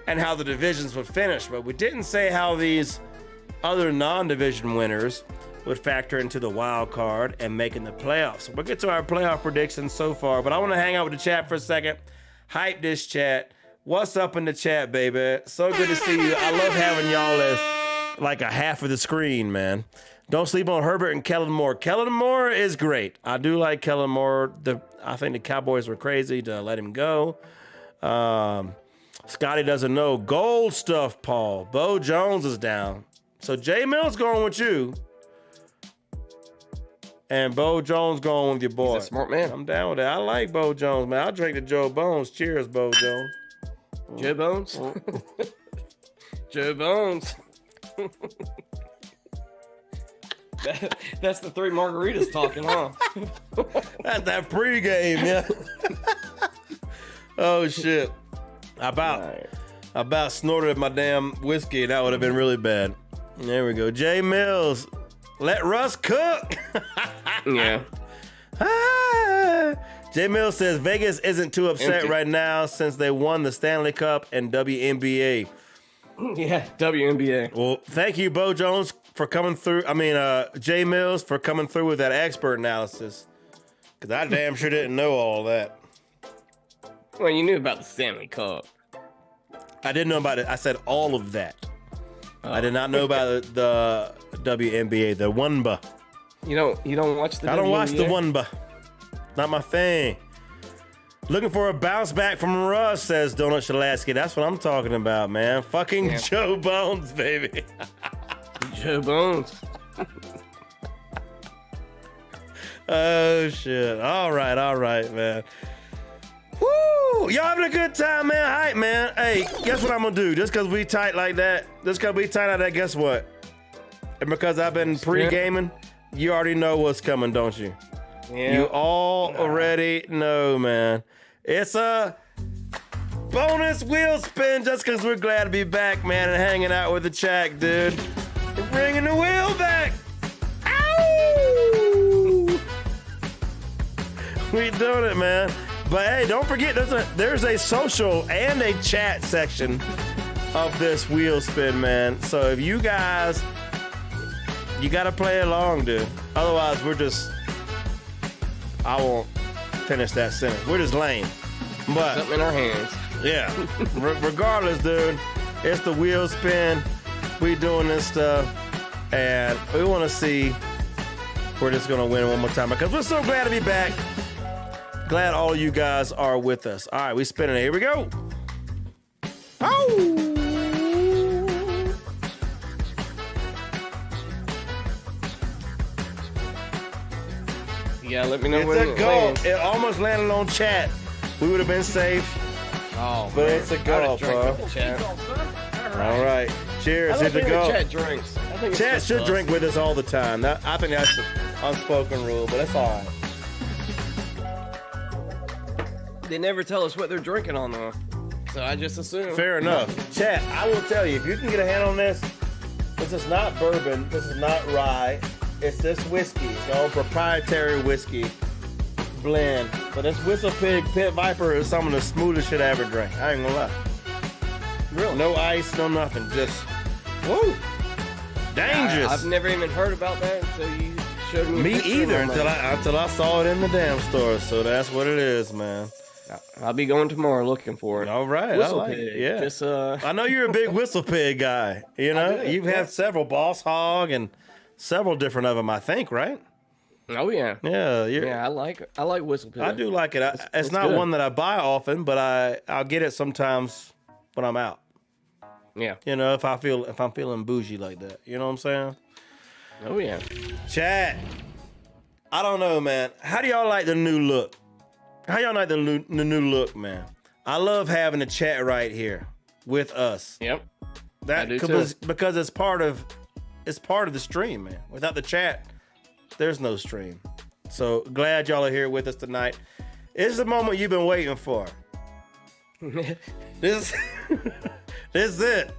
and how the divisions would finish, but we didn't say how these other non-division winners would factor into the wild card and making the playoffs. We'll get to our playoff predictions so far, but I want to hang out with the chat for a second. Hype this chat. What's up in the chat, baby? So good to see you. I love having y'all as like a half of the screen, man. Don't sleep on Herbert and Kellen Moore. Kellen Moore is great. I do like Kellen Moore. I think the Cowboys were crazy to let him go. Scotty doesn't know. Gold stuff, Paul. Bo Jones is down. So Jay Mills going with you. And Bo Jones going with your boy. He's a smart man. I'm down with that. I like Bo Jones, man. I'll drink to Joe Bones. Cheers, Bo Jones. Joe Bones? Joe Bones. That's the three margaritas talking, huh? That's that pregame, yeah. Oh, shit. I about snorted my damn whiskey. That would have been really bad. There we go. Jay Mills. Let Russ cook. Yeah. Jay Mills says Vegas isn't too upset right now since they won the Stanley Cup and WNBA. Yeah, WNBA. Well, thank you, Bo Jones, for coming through. Jay Mills for coming through with that expert analysis. Because I damn sure didn't know all that. Well, you knew about the Stanley Cup. I didn't know about it. I said all of that. I did not know about the WNBA, the WNBA. You don't watch the WNBA? I don't watch the WNBA. Not my thing. Looking for a bounce back from Russ, says Donut Shalatsky. That's what I'm talking about, man. Fucking Joe Bones, baby. Joe Bones. Oh, shit. All right, man. Woo! Y'all having a good time, man? Hype, man. Hey, guess what I'm going to do? Just because we tight like that, guess what? And because I've been pre-gaming, you already know what's coming, don't you? Yeah. You all already know, man. It's a bonus wheel spin just because we're glad to be back, man, and hanging out with the chat, dude. We're bringing the wheel back. Ow! We doing it, man. But hey, don't forget, there's a social and a chat section of this wheel spin, man. So if you guys, you got to play along, dude. Otherwise, I won't finish that sentence. We're just lame. But Something in our hands. yeah, regardless, dude, it's the wheel spin. We doing this stuff, and we want to see if we're just gonna win one more time because we're so glad to be back. Glad all of you guys are with us. All right, we spinning it. Here we go. Oh! Yeah, let me know It's when a goal. It almost landed on chat. We would have been safe, Oh, but man. it's a I goal, would've drank bro. with the chat. All right, cheers. I Hit don't the think goal. the chat drinks. I think it's Chat just should us. drink with us all the time. I think that's an unspoken rule, but that's all right. They never tell us what they're drinking on, though. So I just assume. Fair enough. Chat, I will tell you, if you can get a hand on this, this is not bourbon, this is not rye, it's this whiskey, it's our proprietary whiskey blend. But this Whistle Pig Pit Viper is some of the smoothest shit I ever drank. I ain't gonna lie. Really? No ice, no nothing, just, whoa, dangerous. I've never even heard about that until you showed me. a Me picture either, of my until I saw it in the damn store, so that's what it is, man. I'll be going tomorrow looking for it. All right, Whistle I like Pig. it. Yeah. Just I know you're a big Whistle Pig guy. You know, do, you've yeah. had several Boss Hog and several different of them, I think, right? Oh yeah. Yeah, Yeah, I like Whistle Pig. I do like it. It's it's not good. one that I buy often, but I'll get it sometimes when I'm out. Yeah. You know, if I'm feeling bougie like that. You know what I'm saying? Oh yeah. Chat. I don't know, man. How do y'all like the new look? How y'all like the new look, man? I love having the chat right here with us. Yep. That I do too. because it's part of the stream, man. Without the chat, there's no stream. So glad y'all are here with us tonight. This is the moment you've been waiting for. This is it.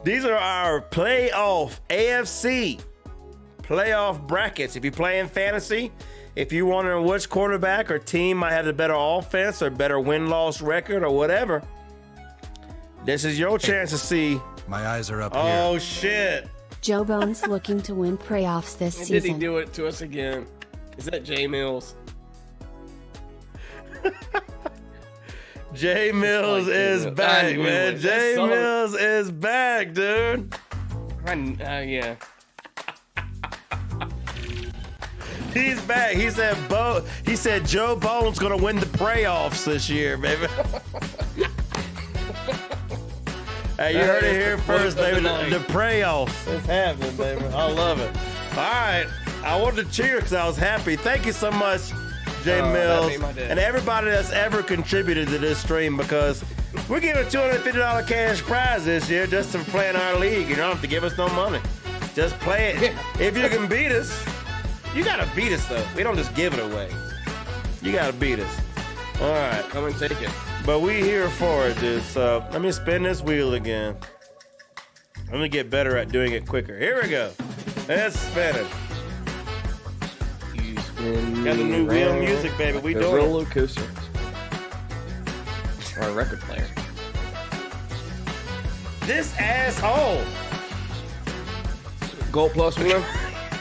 These are our playoff AFC playoff brackets. If you're playing fantasy, if you're wondering which quarterback or team might have a better offense or better win-loss record or whatever, this is your chance to see. My eyes are up Oh here. shit. Joe Bones looking to win playoffs this And did he season. do it to us again? Is that Jay Mills? Jay Mills like Jay is Mills. I back, knew man. it. Jay That's Mills is back, dude. Yeah. He's back. He said Joe Bones gonna win the playoffs this year, baby. Hey, you heard it here first, baby. The playoffs is happening, baby. I love it. All right, I wanted to cheer because I was happy. Thank you so much, Jay that Mills, made my day. and everybody that's ever contributed to this stream, because we're giving a $250 cash prize this year just for playing our league. You don't have to give us no money. Just play it. If you can beat us, you gotta beat us though. We don't just give it away. You gotta beat us. All right. Come and take it. But we here for it, dude. So let me spin this wheel again. I'm gonna get better at doing it quicker. Here we go. Let's spin it. You spin Got the new wheel around music, baby. We like doing a it. roller coaster. Or a record player. This asshole. Gold plus one.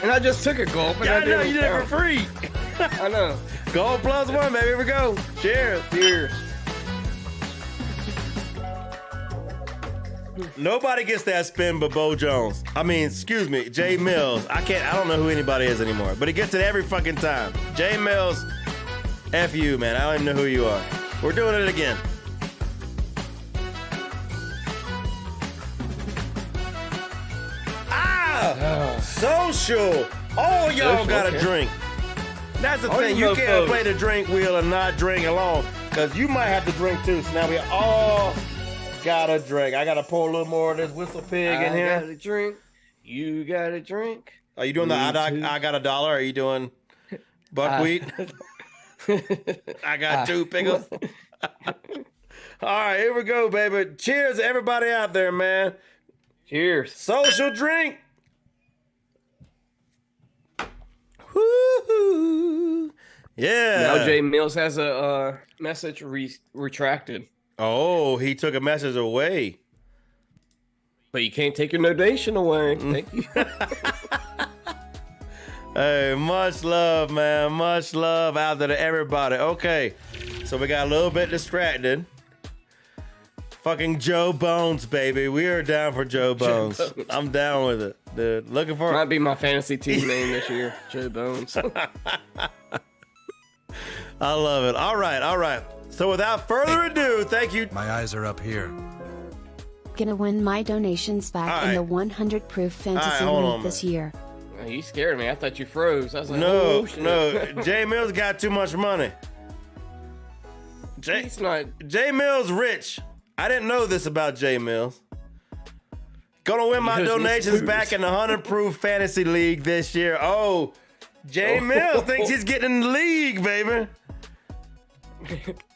And I just took a gold. But Yeah, I I know didn't you did it for count. free. I know. Gold plus one, baby. Here we go. Cheers. Cheers. Nobody gets that spin but Bo Jones. I mean, excuse me, Jay Mills. I don't know who anybody is anymore, but he gets it every fucking time. Jay Mills, F you, man. I don't even know who you are. We're doing it again. Social. Oh, y'all Social, got a okay. drink. That's the All thing. you You can't mofos. play the drink wheel and not drink along, because you might have to drink too. So now we all got a drink. I got to pour a little more of this whistle pig in I got here. a drink. You got a drink. Are you doing the Me too. I got $1? Are you doing buckwheat? I got 2 pickles. All right, here we go, baby. Cheers to everybody out there, man. Cheers. Social drink. Woo-hoo. Yeah. Now Jay Mills has a message retracted. Oh, he took a message away. But you can't take your donation away. Thank you. Hey, much love, man. Much love out there to everybody. Okay, so we got a little bit distracted. Fucking Joe Bones, baby. We are down for Joe Bones. Bones. I'm down with it, dude. Looking for Might be my fantasy team name this year. Joe Bones. I love it. All right. So without further ado, thank you. My eyes are up here. Gonna win my donations back in the 100 proof fantasy hold on, league this man. year. You scared me. I thought you froze. I was like, No, oh, shit. no. Jay Mills got too much money. He's not. Jay Mills rich. I didn't know this about Jay Mills. Gonna win my He doesn't donations lose. back in the 100 proof fantasy league this year. Oh, Jay Mills thinks he's getting in the league, baby.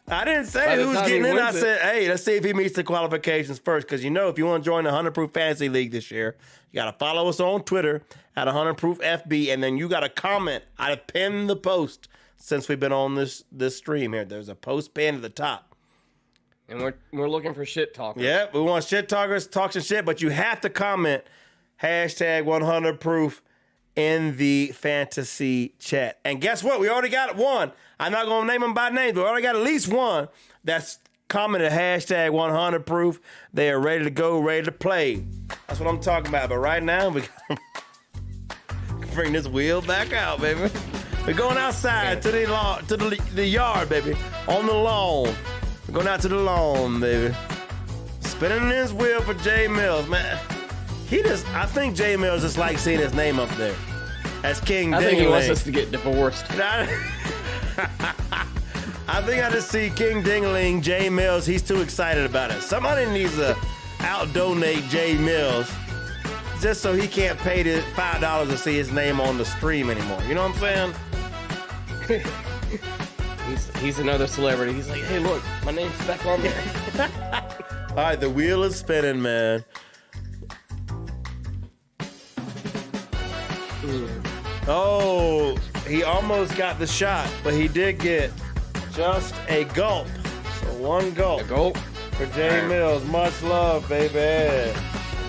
I didn't By say the who's time getting he in. I wins it- said, hey, let's see if he meets the qualifications first. Because you know, if you want to join the 100 proof fantasy league this year, you got to follow us on Twitter at 100 proof FB, and then you got to comment. I pinned the post since we've been on this stream here. There's a post pinned at the top. And we're looking for shit talkers. Yeah, we want shit talkers, talk some shit, but you have to comment hashtag 100 proof in the fantasy chat. And guess what? We already got one. I'm not going to name them by name, but we already got at least one that's commented hashtag 100 proof. They are ready to go, ready to play. That's what I'm talking about. But right now, we got bring this wheel back out, baby. We're going outside to the lawn, to the yard, baby. On the lawn. We're going out to the lawn, baby. Spinning this wheel for Jay Mills, man. I think Jay Mills just likes seeing his name up there. As King I think he wants Dingling. us to get divorced. I think I just see King Dingling, Jay Mills. He's too excited about it. Somebody needs to out-donate Jay Mills just so he can't pay the $5 to see his name on the stream anymore. You know what I'm saying? He's another celebrity. He's like, hey, look, my name's back on there. All right, the wheel is spinning, man. Oh, he almost got the shot, but he did get just a gulp. So one gulp. Go. For Jay Mills, much love, baby.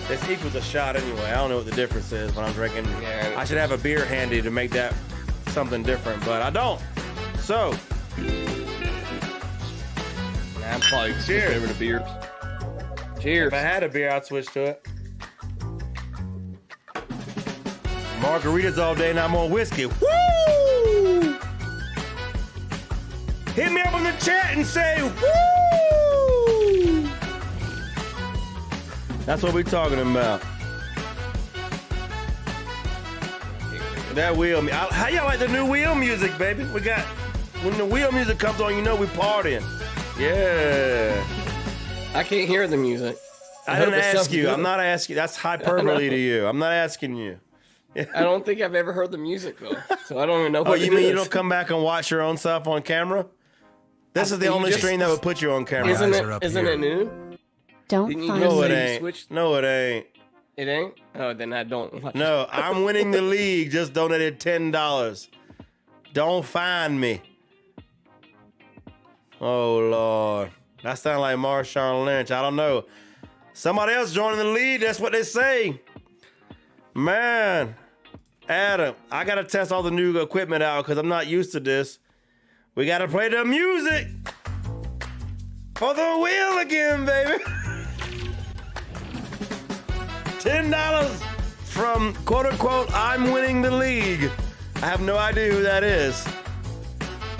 This equals a shot anyway. I don't know what the difference is when I'm drinking. Yeah. I should have a beer handy to make that something different, but I don't. So, I'm probably switch Cheers. over to beers. Cheers. if I had a beer, I'd switch to it. Margaritas all day, not more whiskey. Woo! Hit me up in the chat and say, woo! That's what we're talking about. That wheel, how y'all like the new wheel music, baby? We got, when the wheel music comes on, you know we partying. Yeah. I can't hear the music. I hope didn't it sounds ask you. good. I'm not asking. That's hyperbole to you. I'm not asking you. I don't think I've ever heard the music though, so I don't even know Oh, what you it mean you is. don't come back and watch your own stuff on camera? This is the You only just- stream that would put you on camera. Isn't eyes it? are up Isn't here. it new? Don't Didn't you find No, know it you me. ain't. switched? No, it ain't. It ain't. Oh, then I don't. Watch. No, I'm winning the league. Just donated $10. Don't find me. Oh, Lord. That sounds like Marshawn Lynch. I don't know. Somebody else joining the league. That's what they say. Man. Adam, I got to test all the new equipment out because I'm not used to this. We got to play the music for the wheel again, baby. $10 from quote unquote, I'm winning the league. I have no idea who that is.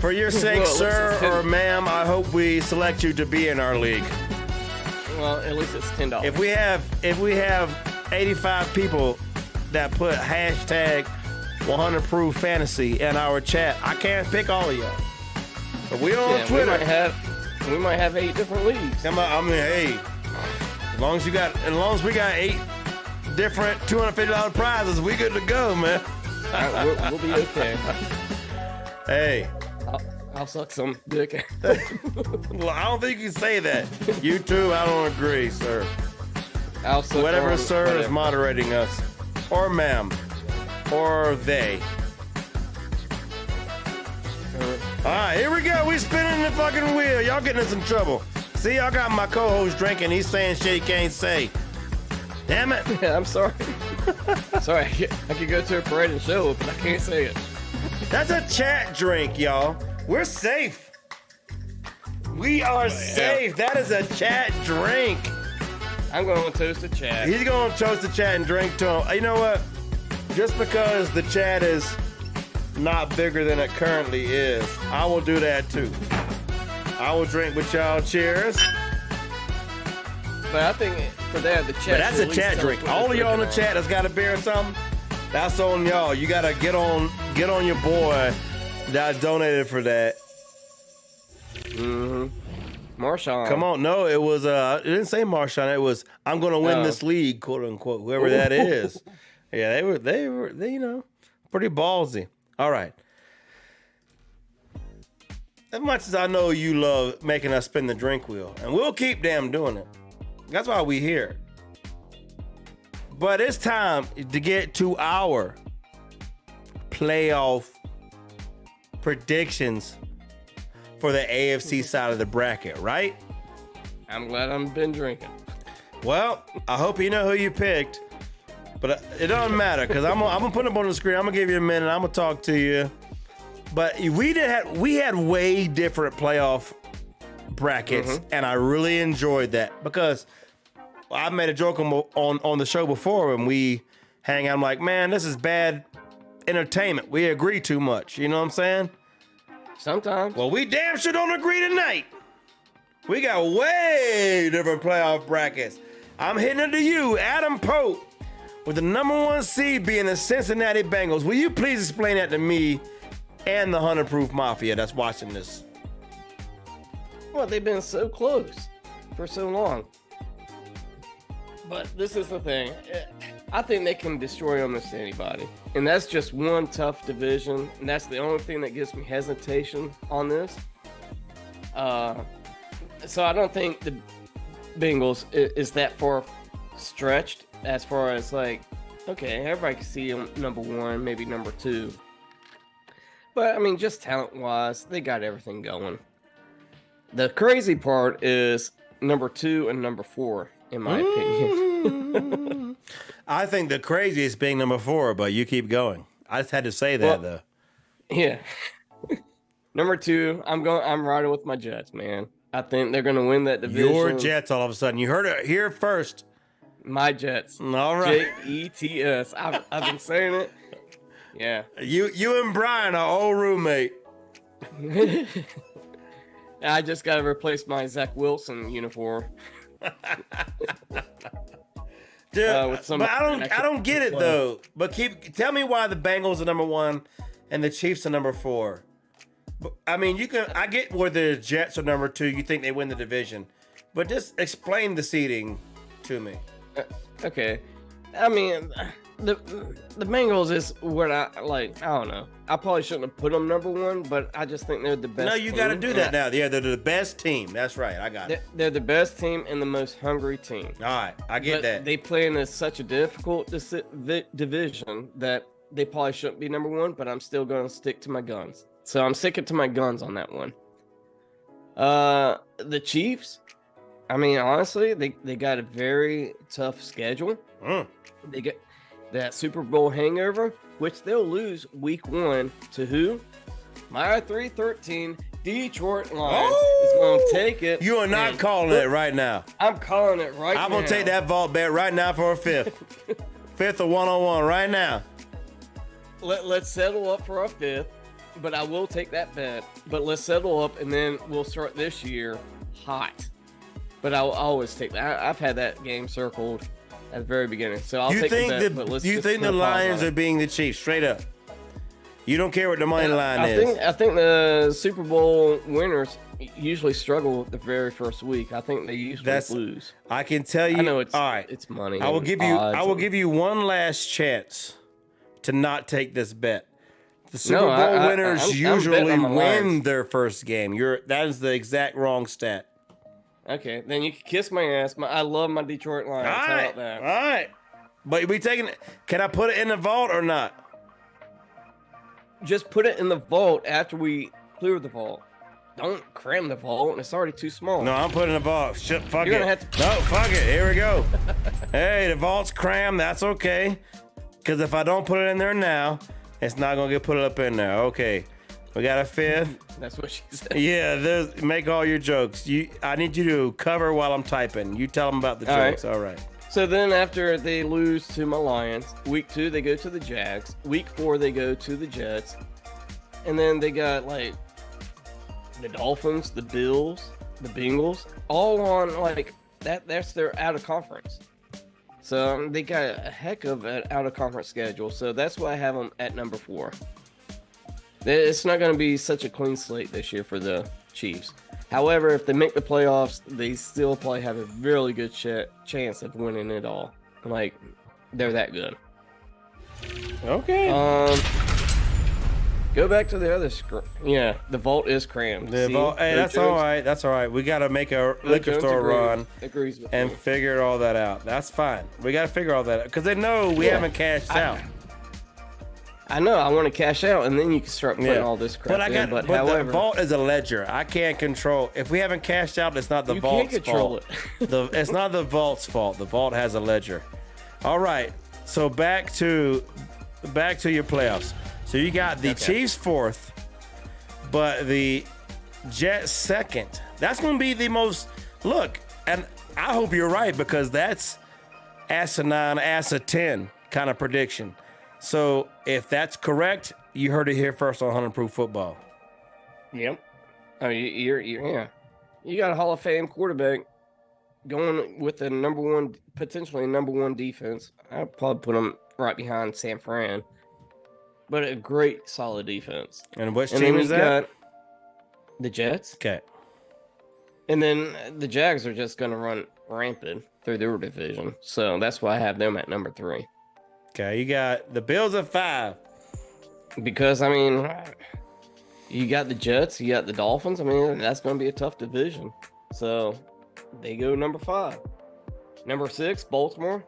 For your sake, Well, sir it's or ma'am, I hope we select you to be in our league. Well, at least it's $10. If we have 85 people that put hashtag 100 proof fantasy in our chat, I can't pick all of y'all. But we on Twitter. We might have 8 different leagues. I mean, hey, as long as we got 8 different $250 prizes, we good to go, man. All right, we'll be okay. Hey. I'll suck some dick. I don't think you can say that. YouTube, I don't agree, sir. I'll suck Whatever on, sir is moderating us. Or ma'am. Or they. All right, here we go. We spinning the fucking wheel. Y'all getting us in trouble. See, I got my co-host drinking. He's saying shit he can't say. Damn it. Yeah, I'm sorry. Sorry, I could go to a parade and show, but I can't say it. That's a chat drink, y'all. We're safe. We are safe. That is a chat drink. I'm going to toast the chat. He's going to toast the chat and drink to him. You know what? Just because the chat is not bigger than it currently is, I will do that too. I will drink with y'all. Cheers. But I think for that, the chat. But that's a chat drink. All of y'all in the chat that's got a beer or something, that's on y'all. You gotta get on your boy that donated for that. Mm-hmm. Marshawn. Come on, no, it was it didn't say Marshawn. It was I'm gonna win this league, quote unquote. Whoever that is. Yeah, they were you know, pretty ballsy. All right. As much as I know you love making us spin the drink wheel, and we'll keep damn doing it. That's why we here. But it's time to get to our playoff predictions for the AFC side of the bracket, right? I'm glad I've been drinking. Well, I hope you know who you picked, but it doesn't matter because I'm gonna put them on the screen. I'm gonna give you a minute. I'm gonna talk to you. But we had way different playoff brackets, and I really enjoyed that because I made a joke on the show before when we hang out. I'm like, man, this is bad entertainment. We agree too much. You know what I'm saying? Sometimes. Well, we damn sure don't agree tonight. We got way different playoff brackets. I'm hitting it to you, Adam Pope, with the number 1 seed being the Cincinnati Bengals. Will you please explain that to me and the 100 Proof Mafia that's watching this? Well, they've been so close for so long. But this is the thing. I think they can destroy almost anybody. And that's just one tough division. And that's the only thing that gives me hesitation on this. So I don't think the Bengals is that far stretched as far as like, okay, everybody can see them number 1, maybe number 2. But I mean, just talent-wise, they got everything going. The crazy part is number 2 and number 4, in my opinion. I think the craziest being number 4, but you keep going. I just had to say that though. Yeah. Number 2, I'm riding with my Jets, man. I think they're gonna win that division. Your Jets, all of a sudden. You heard it here first. My Jets. All right. Jets. I've been saying it. Yeah. You and Brian are old roommate. I just got to replace my Zach Wilson uniform. Dude, with some but I don't get it though. But tell me why the Bengals are number 1 and the Chiefs are number 4. I mean, I get where the Jets are number 2. You think they win the division, but just explain the seeding to me. Okay, I mean, the Bengals is what I like. I don't know. I probably shouldn't have put them number 1, but I just think they're the best. No, you got to do that now. Yeah, they're the best team. That's right. I got it. They're the best team and the most hungry team. All right, I get that. They play in such a difficult division that they probably shouldn't be number 1, but I'm still going to stick to my guns. So I'm sticking to my guns on that one. The Chiefs, I mean, honestly, they got a very tough schedule. They get that Super Bowl hangover, which they'll lose week 1 to who? My 3-13 Detroit Lions is going to take it. You are not calling it right now. I'm calling it right now. I'm going to take that vault bet right now for a 5th. 5th or 1-on-1 right now. Let's settle up for a 5th. but I will take that bet. But let's settle up, and then we'll start this year hot. But I'll always take that. I've had that game circled at the very beginning, so I'll take the bet. But let's you just think put the a pause Lions on are it. being the Chiefs straight up? You don't care what the money line is. I think the Super Bowl winners usually struggle the very first week. I think they usually lose. I can tell you. I know it's all right. It's money. I will and give you. odds I will and- give you one last chance to not take this bet. The Super No, Bowl winners I'm usually betting on the win Lions. their first game. That is the exact wrong stat. Okay, then you can kiss my ass. I love my Detroit Lions. All How right. about that? All right. But we taking it. Can I put it in the vault or not? Just put it in the vault after we clear the vault. Don't cram the vault. It's already too small. No, I'm putting in the vault. Shit, fuck You're it. gonna have to- No, fuck it. Here we go. Hey, the vault's crammed. That's okay. Because if I don't put it in there now, it's not going to get put up in there. Okay. We got a fifth. That's what she said. Yeah, make all your jokes. I need you to cover while I'm typing. You tell them about the All right. jokes. All right. So then after they lose to my Lions, week 2 they go to the Jags. Week 4 they go to the Jets. And then they got like the Dolphins, the Bills, the Bengals, all on like that's their out of conference. So they got a heck of an out of conference schedule. So that's why I have them at number 4. It's not going to be such a clean slate this year for the Chiefs. However, if they make the playoffs, they still probably have a really good chance of winning it all. Like, they're that good. Okay. Go back to the other screen. Yeah, the vault is crammed. The See? vault, hey, Joe that's Jones- all right. That's all right. We got to make a Joe liquor Jones store run agrees with and me. figure all that out. That's fine. We got to figure all that out because they know we Yeah. haven't cashed out. I know. I want to cash out, and then you can start putting all this crap in. But however, the vault is a ledger. I can't control. If we haven't cashed out, it's not the you vault's can't control fault. it. It's not the vault's fault. The vault has a ledger. All right. So back to your playoffs. So you got the Chiefs 4th, but the Jets 2nd. That's going to be the most look. And I hope you're right because that's asinine, ass of 10 kind of prediction. So if that's correct, you heard it here first on 100 Proof Football. Yep. Oh, you're yeah. You got a Hall of Fame quarterback going with the potentially number one defense. I'd probably put him right behind San Fran, but a great, solid defense. And which And team then is you that? got the Jets, Okay. and then the Jags are just going to run rampant through their division. So that's why I have them at number 3. Okay, you got the Bills at 5. Because I mean, you got the Jets, you got the Dolphins. I mean, that's going to be a tough division. So they go number 5. Number 6, Baltimore.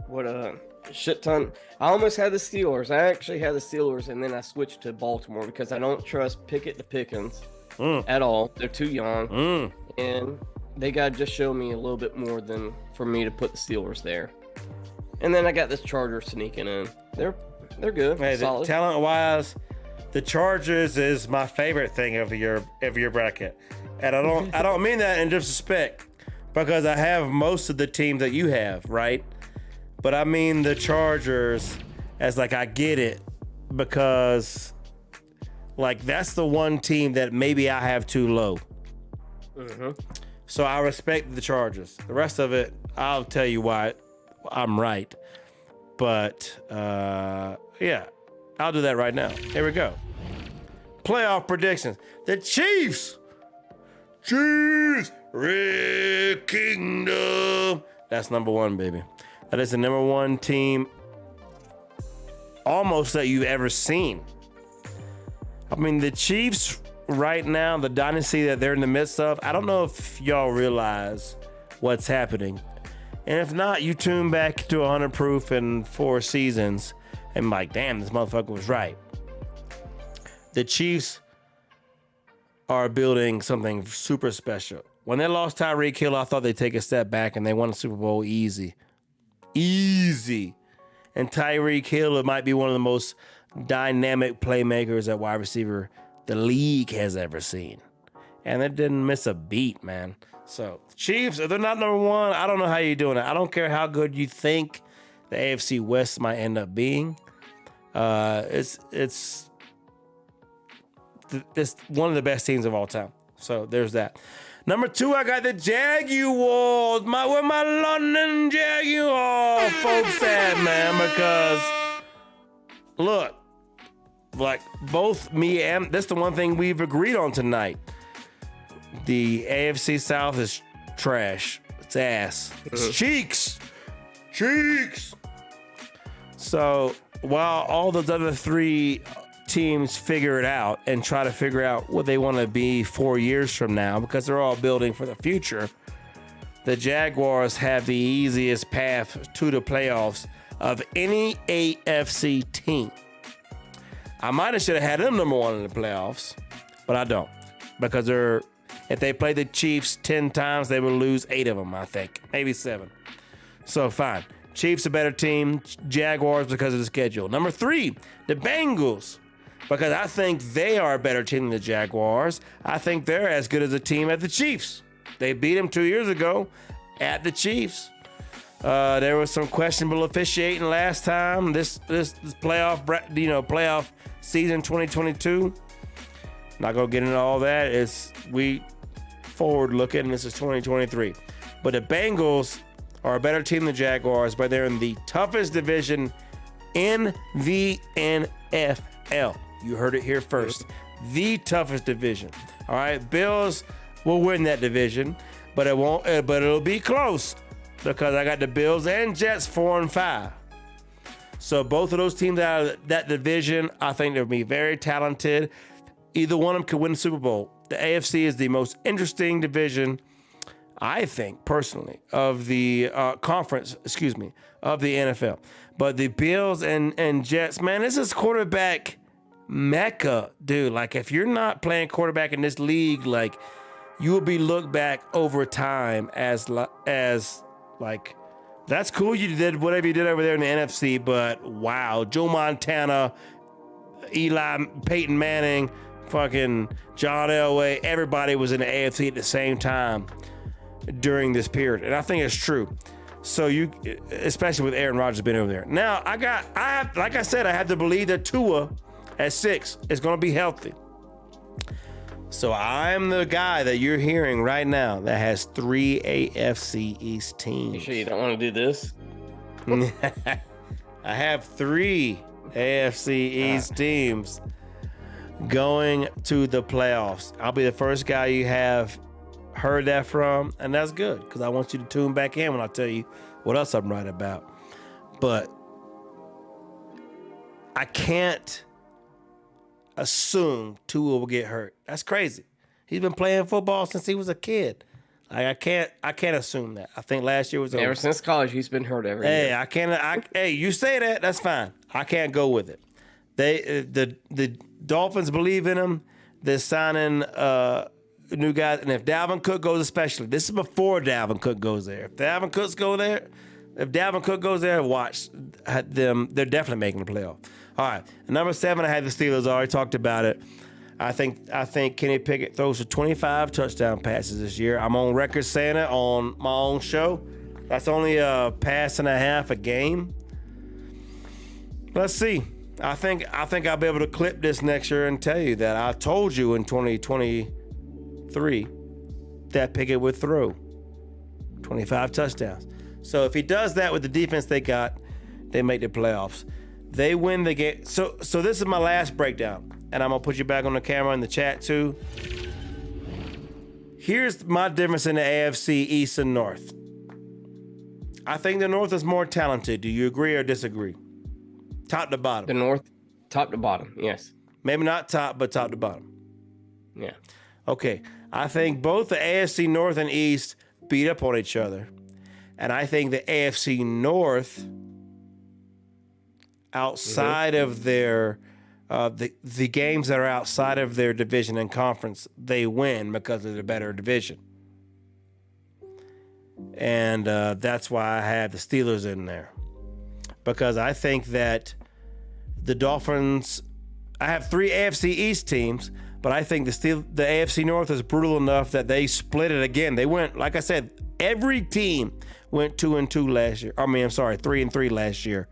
What a shit ton. I almost had the Steelers. I actually had the Steelers, and then I switched to Baltimore because I don't trust Pickett to Pickens at all. They're too young, and they got to just show me a little bit more than for me to put the Steelers there. And then I got this Chargers sneaking in. They're good, Hey, solid. talent wise, the Chargers is my favorite thing of your bracket, and I don't mean that in disrespect because I have most of the teams that you have, right? But I mean the Chargers as like I get it because like that's the one team that maybe I have too low. So I respect the Chargers. The rest of it, I'll tell you why I'm right. But yeah, I'll do that right now. Here we go. Playoff predictions. The Chiefs, Red Kingdom. That's number 1, baby. That is the number 1 team almost that you've ever seen. I mean, the Chiefs right now, the dynasty that they're in the midst of, I don't know if y'all realize what's happening. And if not, you tune back to 100 Proof in 4 seasons and like, damn, this motherfucker was right. The Chiefs are building something super special. When they lost Tyreek Hill, I thought they'd take a step back and they won the Super Bowl easy. Easy. And Tyreek Hill, it might be one of the most dynamic playmakers at wide receiver the league has ever seen. And they didn't miss a beat, man. So, Chiefs, if they're not number 1, I don't know how you're doing it. I don't care how good you think the AFC West might end up being. It's it's one of the best teams of all time. So there's that. Number 2, I got the Jaguars. Where my London Jaguars folks at, man? Because look, like both me and that's the one thing we've agreed on tonight. The AFC South is trash. It's ass. It's cheeks. So while all those other 3 teams figure it out and try to figure out what they want to be 4 years from now, because they're all building for the future, the Jaguars have the easiest path to the playoffs of any AFC team. I might have should have had them number 1 in the playoffs, but I don't, because if they play the Chiefs 10 times, they will lose 8 of them, I think, maybe 7. So fine. Chiefs a better team. Jaguars because of the schedule. Number 3, the Bengals, because I think they are a better team than the Jaguars. I think they're as good as a team as the Chiefs. They beat them 2 years ago at the Chiefs. There was some questionable officiating last time. This playoff season 2022. Not gonna get into all that. We forward looking. This is 2023, but the Bengals are a better team than the Jaguars, but they're in the toughest division in the NFL. You heard it here first. The toughest division. All right, Bills will win that division, but it won't. But it'll be close because I got the Bills and Jets 4 and 5. So both of those teams out of that division, I think they'll be very talented. Either one of them could win the Super Bowl. The AFC is the most interesting division, I think, personally, of the conference, of the NFL. But the Bills and Jets, man, this is quarterback mecca, dude. Like, if you're not playing quarterback in this league, like, you will be looked back over time as like, that's cool you did whatever you did over there in the NFC, but wow, Joe Montana, Peyton Manning, fucking John Elway, everybody was in the AFC at the same time during this period, and I think it's true. So especially with Aaron Rodgers being over there. Now like I said, I have to believe that Tua at 6 is going to be healthy. So I'm the guy that you're hearing right now that has 3 AFC East teams. You sure you don't want to do this? I have 3 AFC East teams going to the playoffs. I'll be the first guy you have heard that from, and that's good because I want you to tune back in when I tell you what else I'm right about. But I can't assume Tua will get hurt. That's crazy. He's been playing football since he was a kid. Like, I can't assume that. I think last year was ever since college. He's been hurt every year. Hey, you say that. That's fine. I can't go with it. The Dolphins believe in him. They're signing new guys, and if Dalvin Cook goes, especially, this is before Dalvin Cook goes there. If Dalvin Cook goes there, watch them. They're definitely making the playoff. All right, number 7, I had the Steelers. I already talked about it. I think Kenny Pickett throws for 25 touchdown passes this year. I'm on record saying it on my own show. That's only a pass and a half a game. Let's see. I think I'll be able to clip this next year and tell you that I told you in 2023 that Pickett would throw 25 touchdowns. So if he does that with the defense they got, they make the playoffs. They win the game. So this is my last breakdown, and I'm gonna put you back on the camera in the chat too. Here's my difference in the AFC East and North. I think the North is more talented. Do you agree or disagree? Top to bottom. The North, top to bottom, yes. Maybe not top, but top to bottom. Yeah. Okay. I think both the AFC North and East beat up on each other. And I think the AFC North, outside of their the games that are outside of their division and conference, they win because of the better division. And that's why I have the Steelers in there. Because I think that the Dolphins, I have 3 AFC East teams, but I think the AFC North is brutal enough that they split it again. They went, like I said, every team went 2-2 last year. 3-3 last year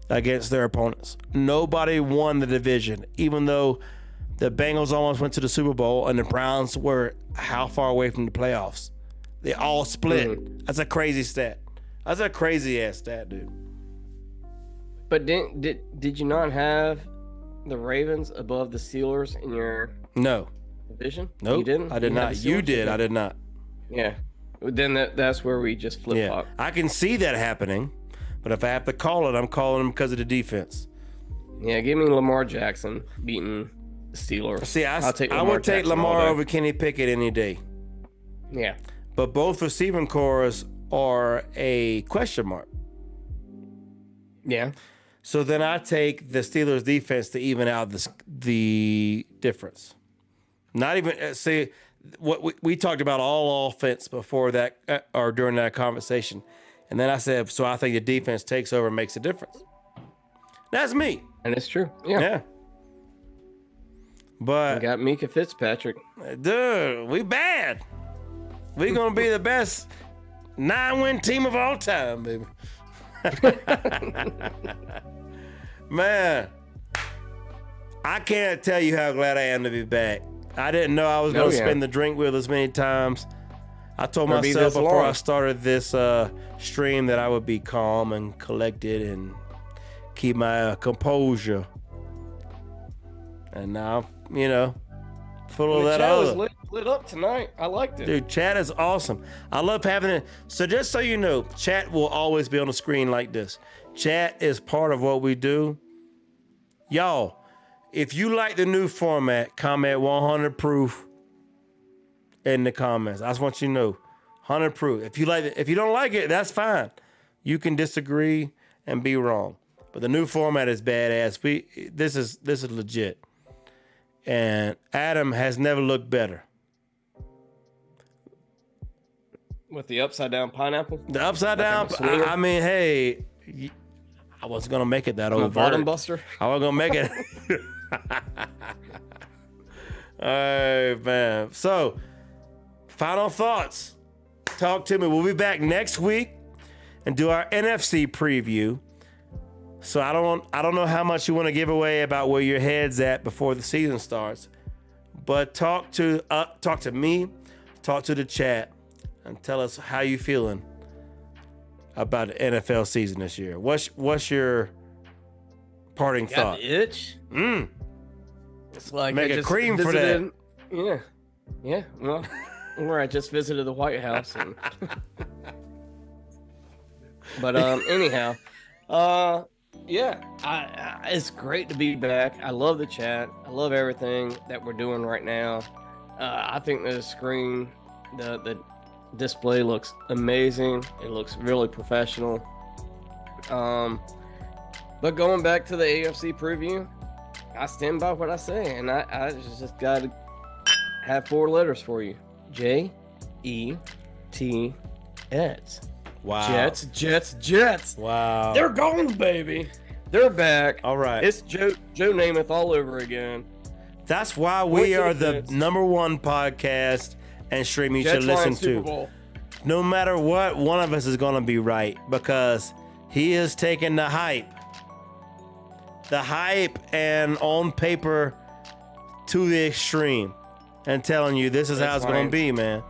against their opponents. Nobody won the division, even though The Bengals almost went to the Super Bowl, and the Browns were how far away from the playoffs? They all split. That's a crazy stat. That's a crazy ass stat, dude. But did you not have the Ravens above the Steelers in your division? No, you didn't. I did not. You did. I did not. Yeah. Then that's where we just flip flop. I can see that happening, but if I have to call it, I'm calling them because of the defense. Yeah, give me Lamar Jackson beating the Steelers. See, I would take Lamar over Kenny Pickett any day. Yeah. But both receiving cores are a question mark. Yeah. So then I take the Steelers defense to even out the difference. Not even see what we talked about all offense before that or during that conversation, and then I said, so I think the defense takes over and makes a difference. That's me, and it's true. Yeah. But we got Mika Fitzpatrick, dude. We bad. We gonna be the best 9-win team of all time, baby. Man, I can't tell you how glad I am to be back. I didn't know I was going to spin the drink wheel as many times. I told myself before I started this stream that I would be calm and collected and keep my composure. And now, full of that other. Was lit up tonight. I liked it. Dude, chat is awesome. I love having it. So just so you know, chat will always be on the screen like this. Chat is part of what we do. Y'all, if you like the new format, comment 100 proof in the comments. I just want you to know, 100 proof. If you like it, if you don't like it, that's fine. You can disagree and be wrong. But the new format is badass. This is legit. And Adam has never looked better. With the upside down pineapple? The upside down, I mean, hey, I wasn't going to make it that overt. Bottom buster? I wasn't going to make it. All right, man. So, final thoughts. Talk to me. We'll be back next week and do our NFC preview. So I don't know how much you want to give away about where your head's at before the season starts, but talk to me, talk to the chat, and tell us how you feeling about the NFL season this year. What's your parting thought? The itch. It's like make a cream for that. Yeah. Well, where I just visited the White House. But anyhow, it's great to be back. I love the chat. I love everything that we're doing right now. I think the screen, the display looks amazing. It looks really professional. But going back to the AFC preview, I stand by what I say, and I just got to have 4 letters for you. J-E-T-S. Wow. Jets. Wow. They're gone, baby. They're back. All right. It's Joe Namath all over again. That's why we are the #1 podcast and stream you should listen to. No matter what, one of us is going to be right because he is taking the hype and on paper to the extreme and telling you this is how it's going to be, man.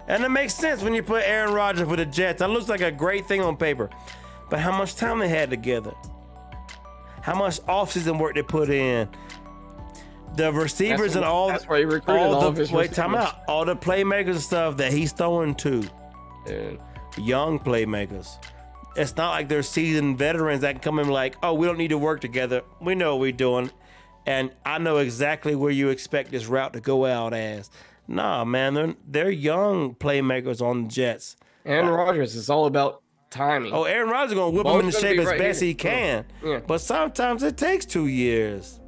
And it makes sense when you put Aaron Rodgers with the Jets. That looks like a great thing on paper. But how much time they had together? How much offseason work they put in? The receivers and all. That's why he recruited all of his receivers. Wait, time out. All the playmakers and stuff that he's throwing to. Yeah. Young playmakers. It's not like they're seasoned veterans that can come in like, oh, we don't need to work together. We know what we're doing. And I know exactly where you expect this route to go out as. Nah, man, they're young playmakers on the Jets. Aaron Rodgers is all about timing. Oh, Aaron Rodgers is going to whip him into shape as best he can. Yeah. But sometimes it takes 2 years.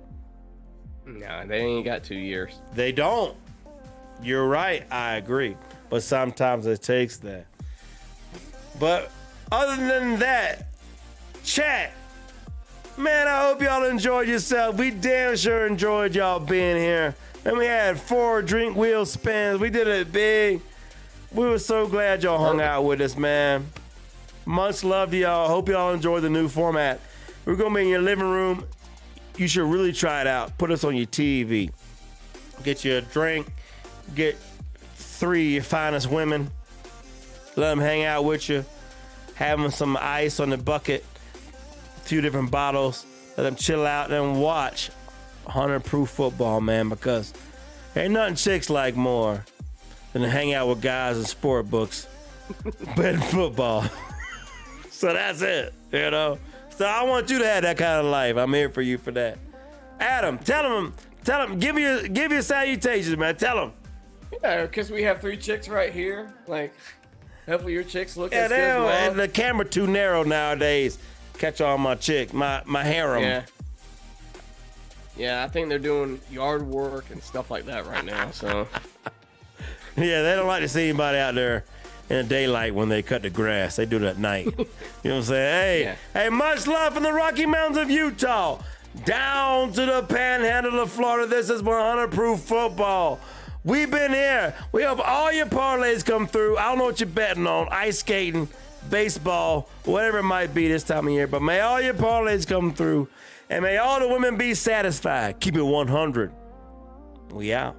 No, they ain't got 2 years. They don't. You're right. I agree. But sometimes it takes that. But other than that, chat. Man, I hope y'all enjoyed yourself. We damn sure enjoyed y'all being here. And we had 4 drink wheel spins. We did it big. We were so glad y'all hung out with us, man. Much love to y'all. Hope y'all enjoy the new format. We're going to be in your living room you should really try it out. Put us on your TV. Get you a drink. Get 3 of your finest women. Let them hang out with you. Have them some ice on the bucket. A few different bottles. Let them chill out and watch 100 proof football, man, because ain't nothing chicks like more than to hang out with guys in sport books betting football. So that's it, you know. So I want you to have that kind of life. I'm here for you for that. Adam, tell him, give your salutations, man. Tell him. Yeah, because we have 3 chicks right here. Like, hopefully your chicks look Yeah, as good as well. and the camera too narrow nowadays. Catch all my chick, my harem. Yeah. Yeah, I think they're doing yard work and stuff like that right now. So. Yeah, they don't like to see anybody out there in the daylight when they cut the grass. They do it at night. You know what I'm saying? Hey, much love from the Rocky Mountains of Utah down to the panhandle of Florida. This is 100 proof football. We've been here. We hope all your parlays come through. I don't know what you're betting on. Ice skating, baseball, whatever it might be this time of year. But may all your parlays come through. And may all the women be satisfied. Keep it 100. We out.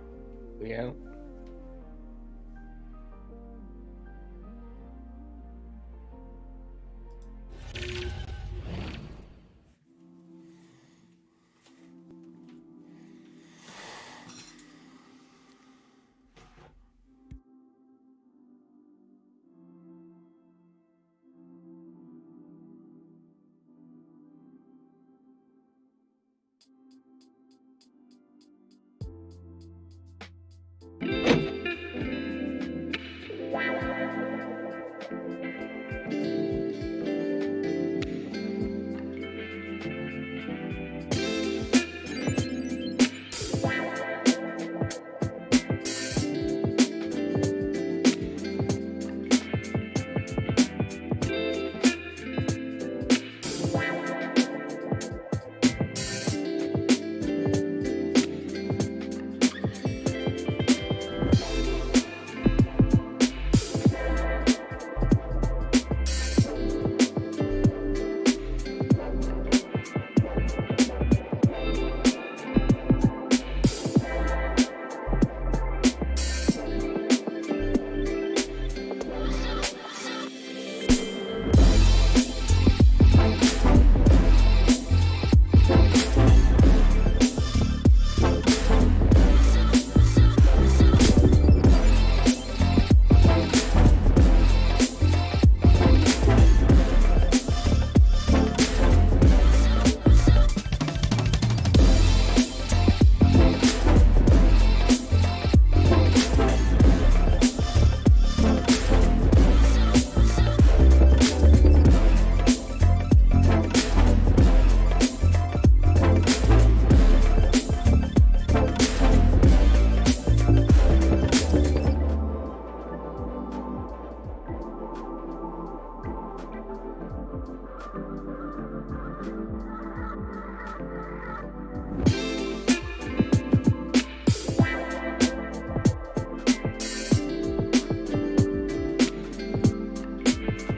We out.